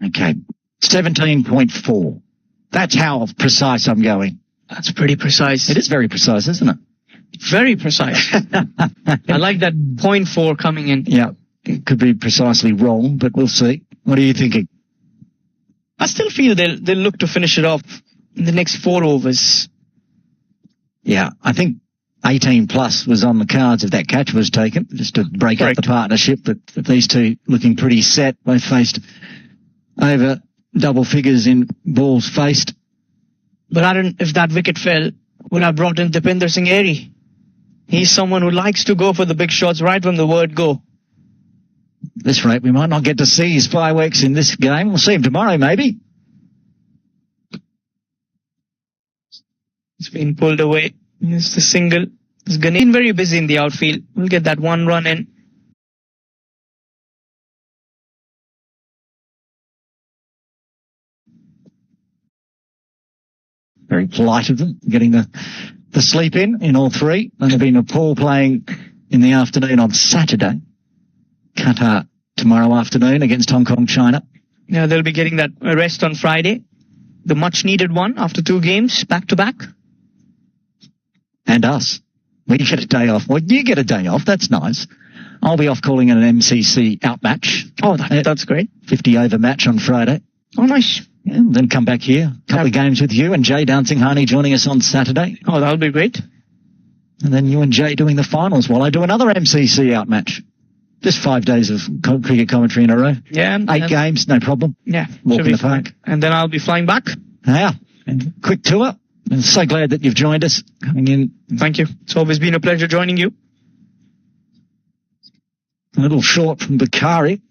Okay, 17.4. That's how precise I'm going. That's pretty precise. It is very precise, isn't it? Very precise. I like that 0.4 coming in. Yeah, it could be precisely wrong, but we'll see. What are you thinking? I still feel they'll look to finish it off in the next 4 overs. Yeah, I think 18 plus was on the cards if that catch was taken, just to break up the partnership. But these two looking pretty set. Both faced over double figures in balls faced. But Aaron, if that wicket fell, would have brought in Dipinder Singh Airy. He's someone who likes to go for the big shots right from the word go. At this rate, we might not get to see his fireworks in this game. We'll see him tomorrow, maybe. It's been pulled away. It's the single. It's been very busy in the outfield. We'll get that 1 run in. Very polite of them, getting the sleep in all 3. And there'll be Nepal playing in the afternoon on Saturday. Qatar tomorrow afternoon against Hong Kong, China. Yeah, they'll be getting that rest on Friday. the much needed one after 2 games back to back. And us. We get a day off. Well, you get a day off. That's nice. I'll be off calling it an MCC outmatch. Oh, that's great. 50 over match on Friday. Oh, nice. Yeah, then come back here. A couple of games with you and Jay Dancing Harney joining us on Saturday. Oh, that'll be great. And then you and Jay doing the finals while I do another MCC outmatch. Just 5 days of cricket commentary in a row. Yeah. 8 games, no problem. Yeah. Walk in the park. And then I'll be flying back. Yeah. And quick tour. I'm so glad that you've joined us coming in. Thank you. It's always been a pleasure joining you. A little short from Bakari.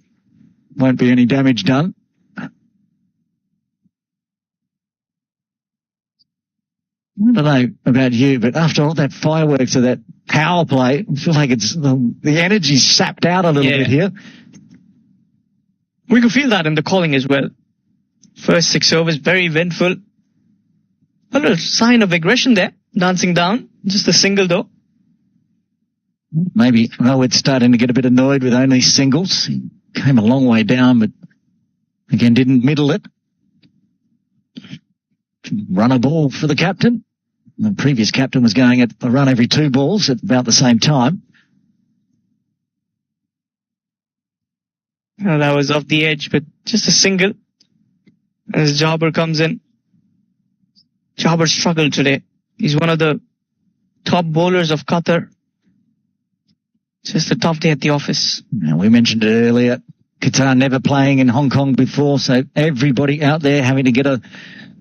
Won't be any damage done. I don't know about you, but after all that fireworks of that power play, I feel like it's the energy's sapped out a little bit here. We could feel that in the calling as well. First 6 overs, very windful. A little sign of aggression there, dancing down. Just a single though. Maybe Howard's starting to get a bit annoyed with only singles. He came a long way down, but again didn't middle it. Run a ball for the captain. The previous captain was going at a run every 2 balls at about the same time. Oh, that was off the edge, but just a single. As Jabbar comes in. Jabbar struggled today. He's one of the top bowlers of Qatar. Just a tough day at the office. Now, we mentioned it earlier. Qatar never playing in Hong Kong before, so everybody out there having to get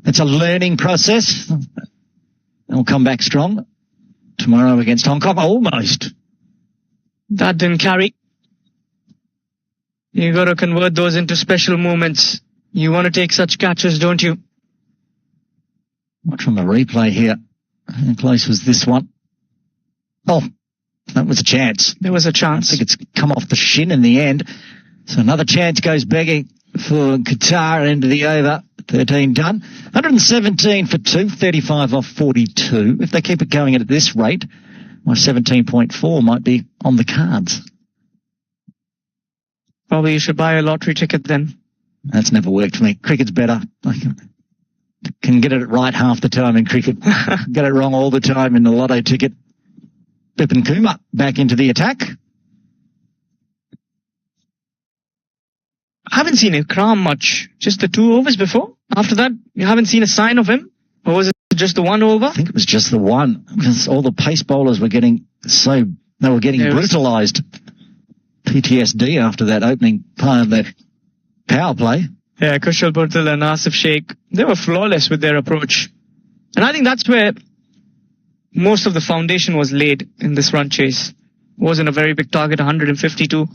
it's a learning process. They'll come back strong tomorrow against Hong Kong. Almost. That didn't carry. You got to convert those into special moments. You want to take such catches, don't you? Watch from the replay here. How close was this one? Oh, that was a chance. There was a chance. I think it's come off the shin in the end. So another chance goes begging for Qatar into the over. 13 done. 117 for 2, 35 off 42. If they keep it going at this rate, my 17.4 might be on the cards. Probably you should buy a lottery ticket then. That's never worked for me. Cricket's better. I can get it right half the time in cricket. Get it wrong all the time in the lotto ticket. Bipin Kumar back into the attack. I haven't seen Ikram much. Just the 2 overs before. After that, you haven't seen a sign of him? Or was it just the 1 over? I think it was just the 1. Because all the pace bowlers were getting brutalised. PTSD after that opening part of the power play. Yeah, Kushal Purtal and Asif Sheikh, they were flawless with their approach. And I think that's where most of the foundation was laid in this run chase. Wasn't a very big target, 152.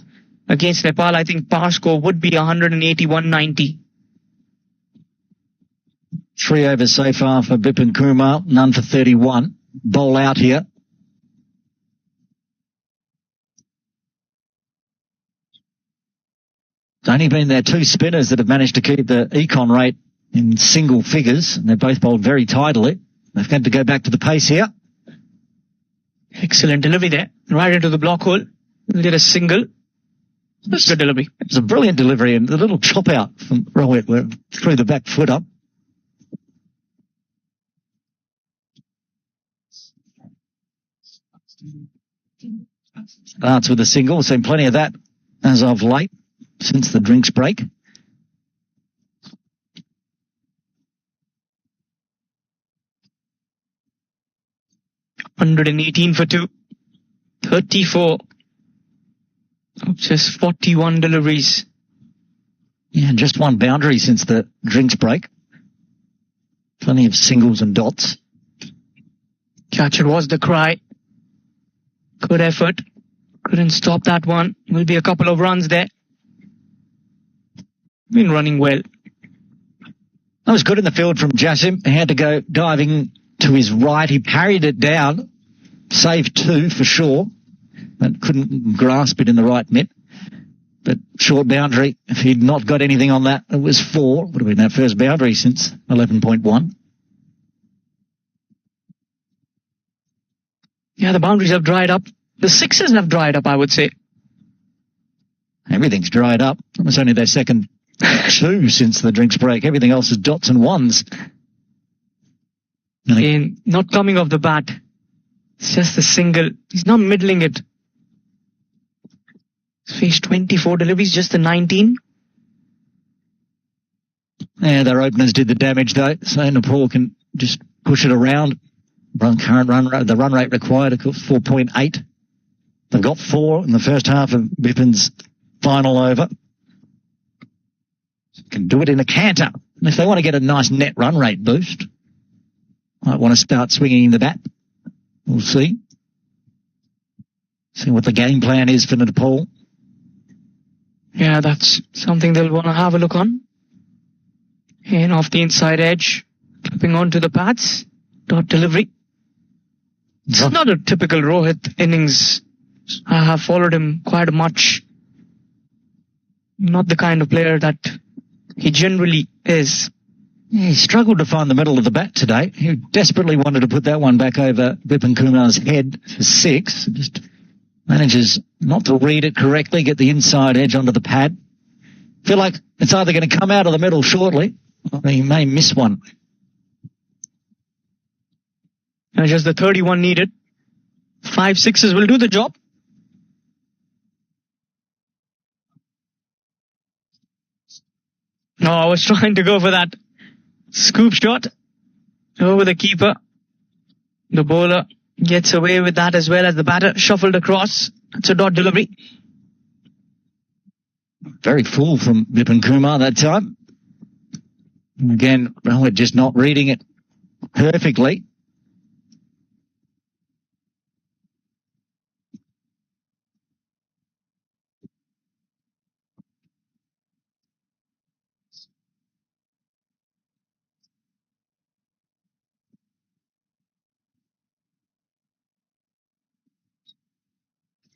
Against Nepal, I think par score would be 180-190. 3 overs so far for Bipin Kumar, none for 31. Bowl out here. It's only been their 2 spinners that have managed to keep the econ rate in single figures, and they're both bowled very tidily. They've got to go back to the pace here. Excellent delivery there. Right into the block hole. They'll get a single. Good delivery. It was a brilliant delivery, and the little chop out from Rohit threw the back foot up. Starts with a single. We've seen plenty of that as of late, since the drinks break. $118 for 2. 34. Just 41 deliveries. Yeah, and just 1 boundary since the drinks break. Plenty of singles and dots. Catch it was the cry. Good effort. Couldn't stop that one. Will be a couple of runs there. Been running well. That was good in the field from Jassim. He had to go diving to his right. He parried it down. Saved 2 for sure. But couldn't grasp it in the right mitt. But short boundary. If he'd not got anything on that, it was 4. Would have been that first boundary since 11.1. Yeah, the boundaries have dried up. The 6s have dried up, I would say. Everything's dried up. It was only their second 2 since the drinks break. Everything else is dots and 1s. Again, not coming off the bat. It's just a single. He's not middling it. He's faced 24 deliveries, just the 19. Yeah, their openers did the damage though, so Nepal can just push it around. The run rate required, of course, 4.8. They've got 4 in the first half of Bipin's final over. Can do it in a canter. And if they want to get a nice net run rate boost, might want to start swinging the bat. We'll see. See what the game plan is for Nepal. Yeah, that's something they'll want to have a look on. And off the inside edge, clipping onto the pads. Dot delivery. It's not a typical Rohit innings. I have followed him quite much. Not the kind of player that he generally is. Yeah, he struggled to find the middle of the bat today. He desperately wanted to put that one back over Bipin Kumar's head for 6. Just manages not to read it correctly, get the inside edge onto the pad. Feel like it's either going to come out of the middle shortly, or he may miss one. And just the 31 needed. 5 sixes will do the job. No, I was trying to go for that scoop shot over the keeper. The bowler gets away with that as well as the batter shuffled across. It's a dot delivery. Very full from Bipin Kumar that time. Again, Rohit just not reading it perfectly.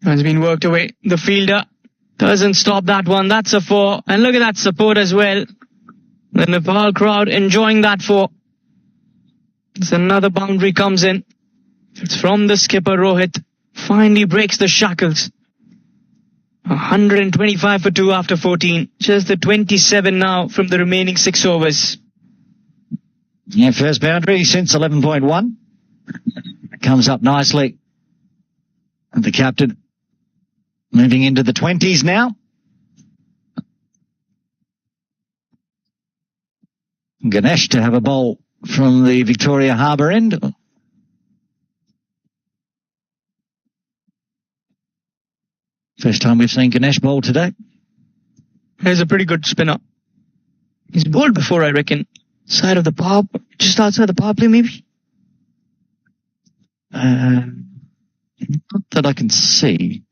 Has been worked away. The fielder doesn't stop that one. That's a 4. And look at that support as well. The Nepal crowd enjoying that 4. It's another boundary comes in. It's from the skipper Rohit. Finally breaks the shackles. 125 for 2 after 14. Just the 27 now from the remaining 6 overs. Yeah, first boundary since 11.1. Comes up nicely. And the captain moving into the 20s now. Ganesh to have a bowl from the Victoria Harbour end. First time we've seen Ganesh bowl today. He's a pretty good spinner. He's bowled before, I reckon. Side of the power, just outside the power play, maybe? Not that I can see.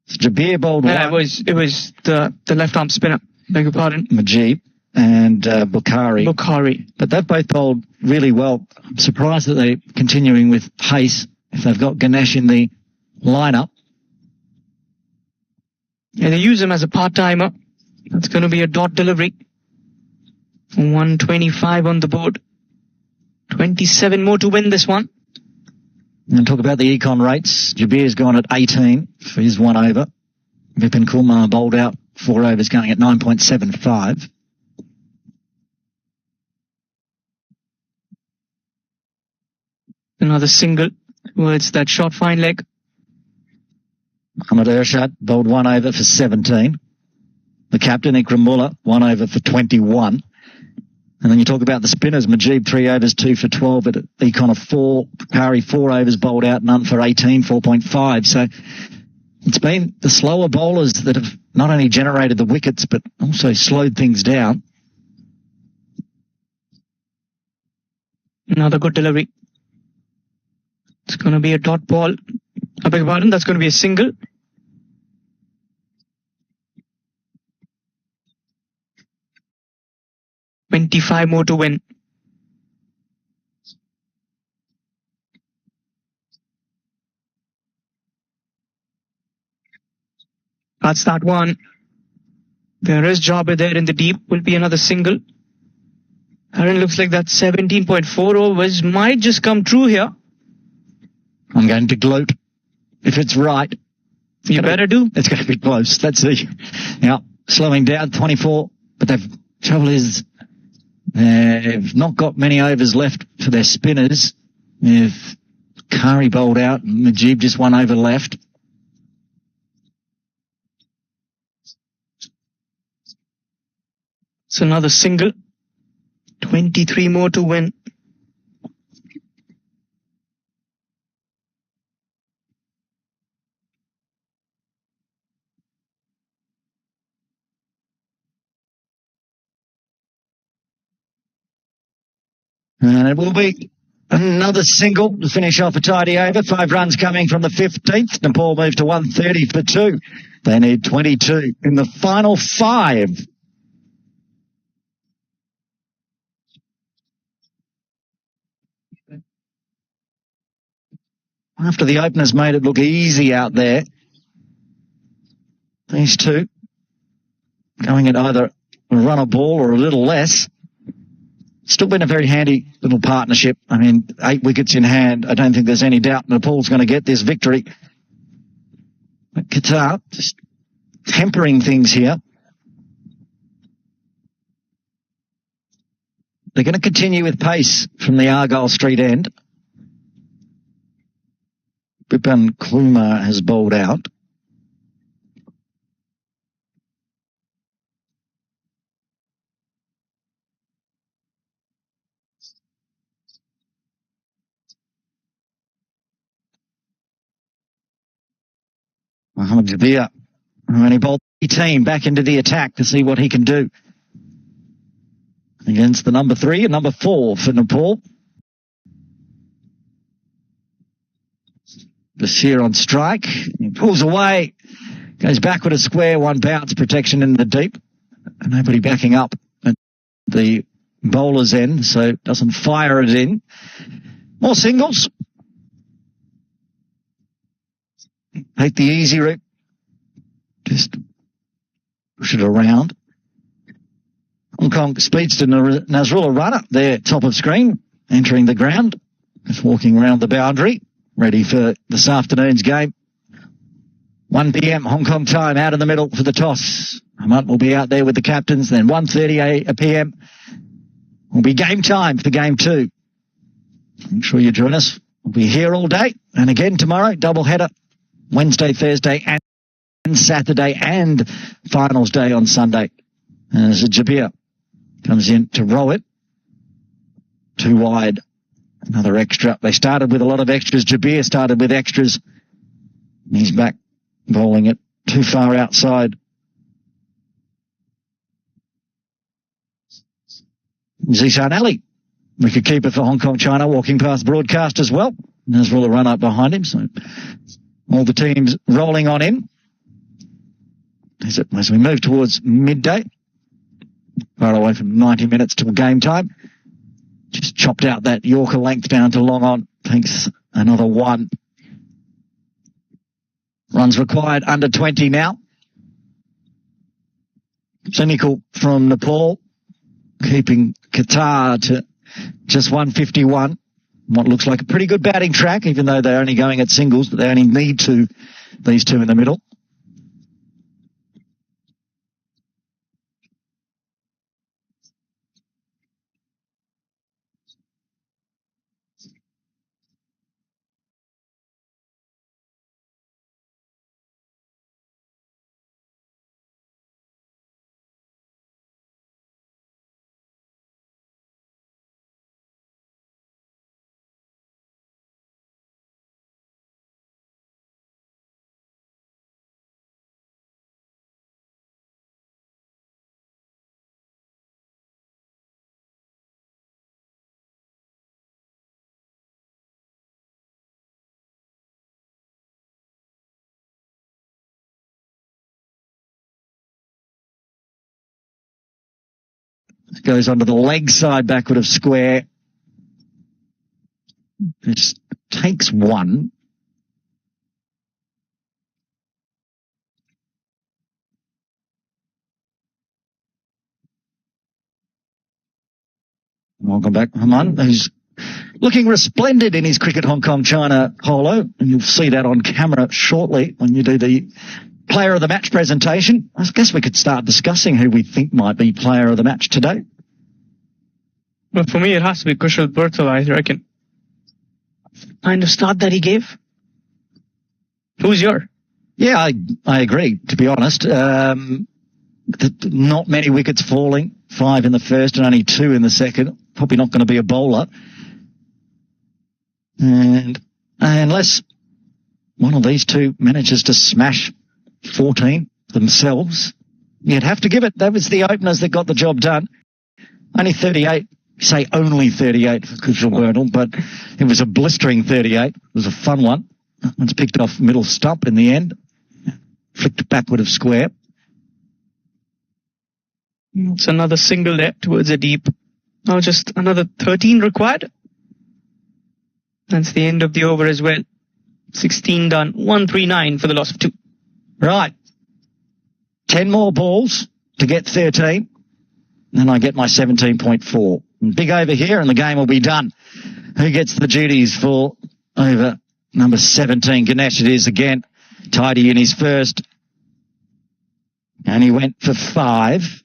Jabir bowled Yeah, one. it was the left arm spinner. Beg your pardon. Majib and Bukhari. Bukhari. But they've both bowled really well. I'm surprised that they're continuing with pace if they've got Ganesh in the lineup. Yeah, they use him as a part-timer. That's going to be a dot delivery. 125 on the board. 27 more to win this one. And talk about the econ rates. Jabir's gone at 18 for his 1 over. Bipin Kumar bowled out 4 overs going at 9.75. Another single. Well, it's that short fine leg. Ahmed Ershad bowled 1 over for 17. The captain, Ikram Mullah, 1 over for 21. And then you talk about the spinners. Majib, 3 overs, 2 for 12, but econ of 4. Bukhari, 4 overs bowled out, none for 18, 4.5. So it's been the slower bowlers that have not only generated the wickets, but also slowed things down. Another good delivery. It's going to be a dot ball. I beg your pardon, that's going to be a single. $25 more to win. That's that one. There is Jabir there in the deep. Will be another single. Aaron, looks like that 17.4 overs might just come true here. I'm going to gloat if it's right. You better do. It's going to be close. Let's see. Yeah, slowing down 24, but the trouble is They've not got many overs left for their spinners. If Kari bowled out, Majib just one over left. It's another single. 23 more to win. And it will be another single to finish off a tidy over. 5 runs coming from the 15th. Nepal moved to 130 for 2. They need 22 in the final 5. After the openers made it look easy out there, these two going at either a run a ball or a little less. Still been a very handy little partnership. I mean, 8 wickets in hand. I don't think there's any doubt Nepal's going to get this victory. But Qatar just tempering things here. They're going to continue with pace from the Argyle Street end. Bipan Kluma has bowled out. Mohammad Jabir, who only bowled the team back into the attack to see what he can do against the number 3 and number 4 for Nepal. Basir on strike. He pulls away. Goes backward a square. 1 bounce. Protection in the deep. Nobody backing up at the bowler's end, so doesn't fire it in. More singles. Take the easy route. Just push it around. Hong Kong speedster Nazrullah Rana there, top of screen, entering the ground. Just walking around the boundary, ready for this afternoon's game. 1 p.m. Hong Kong time, out in the middle for the toss. Ahmad will be out there with the captains. Then 1:30 p.m. will be game time for game 2. Make sure you join us. We'll be here all day. And again tomorrow, double header. Wednesday, Thursday, and Saturday, and finals day on Sunday. As Jabir comes in to roll it. 2 wide. Another extra. They started with a lot of extras. Jabir started with extras. He's back bowling it too far outside. Zishan Ali, wicketkeeper for Hong Kong China, walking past broadcast as well. Nazrullah run up behind him, so all the teams rolling on in. As we move towards midday, far away from 90 minutes till game time. Just chopped out that Yorker length down to long on. Takes another 1. Runs required under 20 now. Cynical from Nepal, keeping Qatar to just 151. What looks like a pretty good batting track, even though they're only going at singles, but they only need these two in the middle. Goes onto the leg side backward of square. Just takes 1. Welcome back, Haman, who's looking resplendent in his Cricket Hong Kong China polo. And you'll see that on camera shortly when you do the player of the match presentation. I guess we could start discussing who we think might be player of the match today. But for me, it has to be Kushal Berthal, I reckon. Kind of start that he gave. Who's your? Yeah, I agree, to be honest. Not many wickets falling. 5 in the first and only 2 in the second. Probably not going to be a bowler. And unless one of these two manages to smash 14 themselves, you'd have to give it. That was the openers that got the job done. Only 38. Say only 38 for Kushal Berthal, but it was a blistering 38. It was a fun one. It's picked off middle stump in the end. Flicked backward of square. It's another single there towards a deep. Now just another 13 required. That's the end of the over as well. 16 done. 139 for the loss of 2. Right. 10 more balls to get 13. Then I get my 17.4. Big over here and the game will be done. Who gets the duties for over number 17? Ganesh it is again. Tidy in his first. And he went for 5.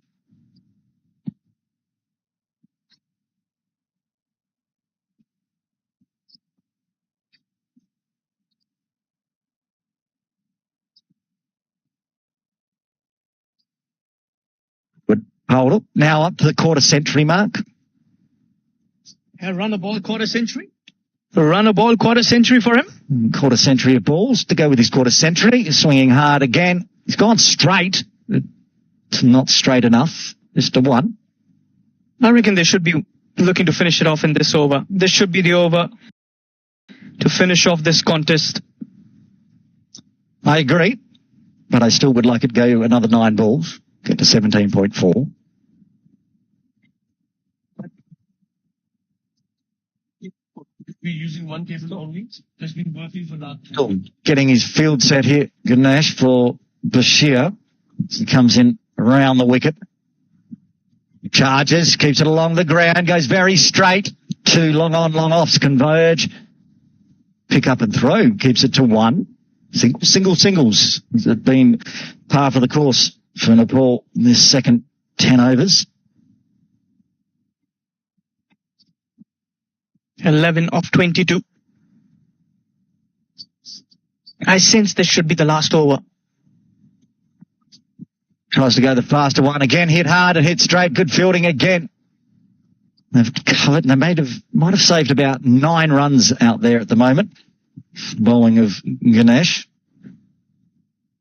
Good hold. Now up to the quarter century mark. Run a ball quarter century. Run a ball quarter century for him. Quarter century of balls to go with his quarter century. He's swinging hard again. He's gone straight. It's not straight enough. Just a 1. I reckon they should be looking to finish it off in this over. This should be the over to finish off this contest. I agree, but I still would like it to go another 9 balls. Get to 17.4. We're using one cable only. That's been working for that. Still getting his field set here, Ganesh, for Bashir. He comes in around the wicket. Charges, keeps it along the ground, goes very straight. 2 long on, long offs converge. Pick up and throw, keeps it to 1. Singles. It's been par for the course for Nepal in this second 10 overs. 11 of 22. I sense this should be the last over. Tries to go the faster one again. Hit hard and hit straight. Good fielding again. They've covered and they might have saved about 9 runs out there at the moment. Bowling of Ganesh.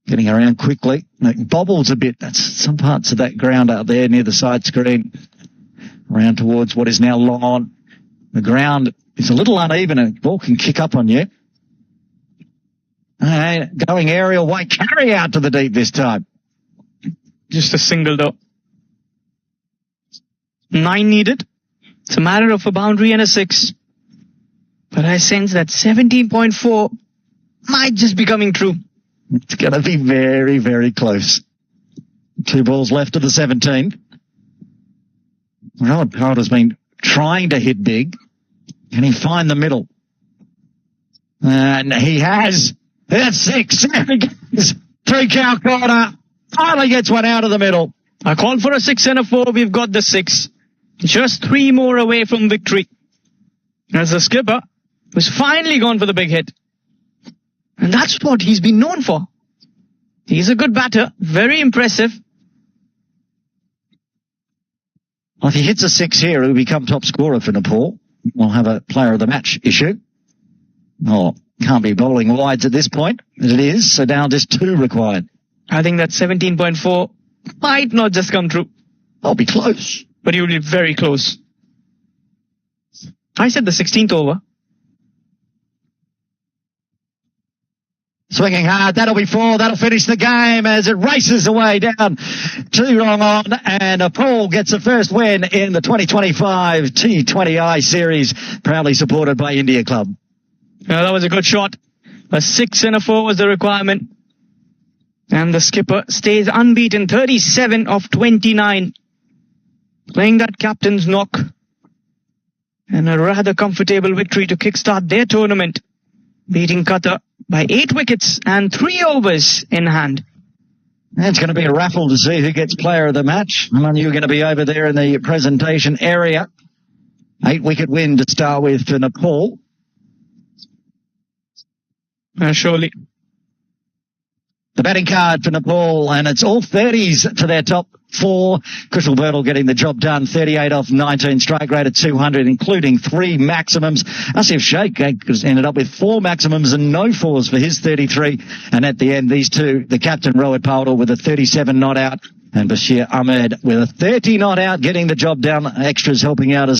Getting around quickly. It bobbles a bit. That's some parts of that ground out there near the side screen. Around towards what is now long on. The ground is a little uneven and the ball can kick up on you. Going aerial way, carry out to the deep this time. Just a single though. 9 needed. It's a matter of a boundary and a 6. But I sense that 17.4 might just be coming true. It's going to be very, very close. 2 balls left of the 17. Well, Parrott has been trying to hit big. Can he find the middle? And he has. That's 6. 3 count corner. Finally gets one out of the middle. I called for a 6 and a 4. We've got the 6. Just 3 more away from victory. As the skipper who's finally gone for the big hit. And that's what he's been known for. He's a good batter. Very impressive. Well, if he hits a 6 here, he'll become top scorer for Nepal. We'll have a player of the match issue. Oh, can't be bowling wides at this point, as it is. So now just 2 required. I think that 17.4 might not just come true. I'll be close. But he will be very close. I said the 16th over. Swinging hard, that'll be 4, that'll finish the game as it races away down 2 long on, and Nepal gets the first win in the 2025 T20i series, proudly supported by India Club. Yeah, that was a good shot. A 6 and a 4 was the requirement. And the skipper stays unbeaten, 37 of 29. Playing that captain's knock. And a rather comfortable victory to kickstart their tournament. Beating Qatar by 8 wickets and 3 overs in hand. It's going to be a raffle to see who gets player of the match. I know you're going to be over there in the presentation area. 8-wicket win to start with for Nepal. Surely. The batting card for Nepal, and it's all 30s for their top four. Kushal Birtle getting the job done, 38 off 19, strike rate at 200, including 3 maximums. Asif Sheikh ended up with 4 maximums and no 4s for his 33. And at the end, these two, the captain Rohit Pawdal with a 37 not out, and Bashir Ahmed with a 30 not out, getting the job done. Extras helping out as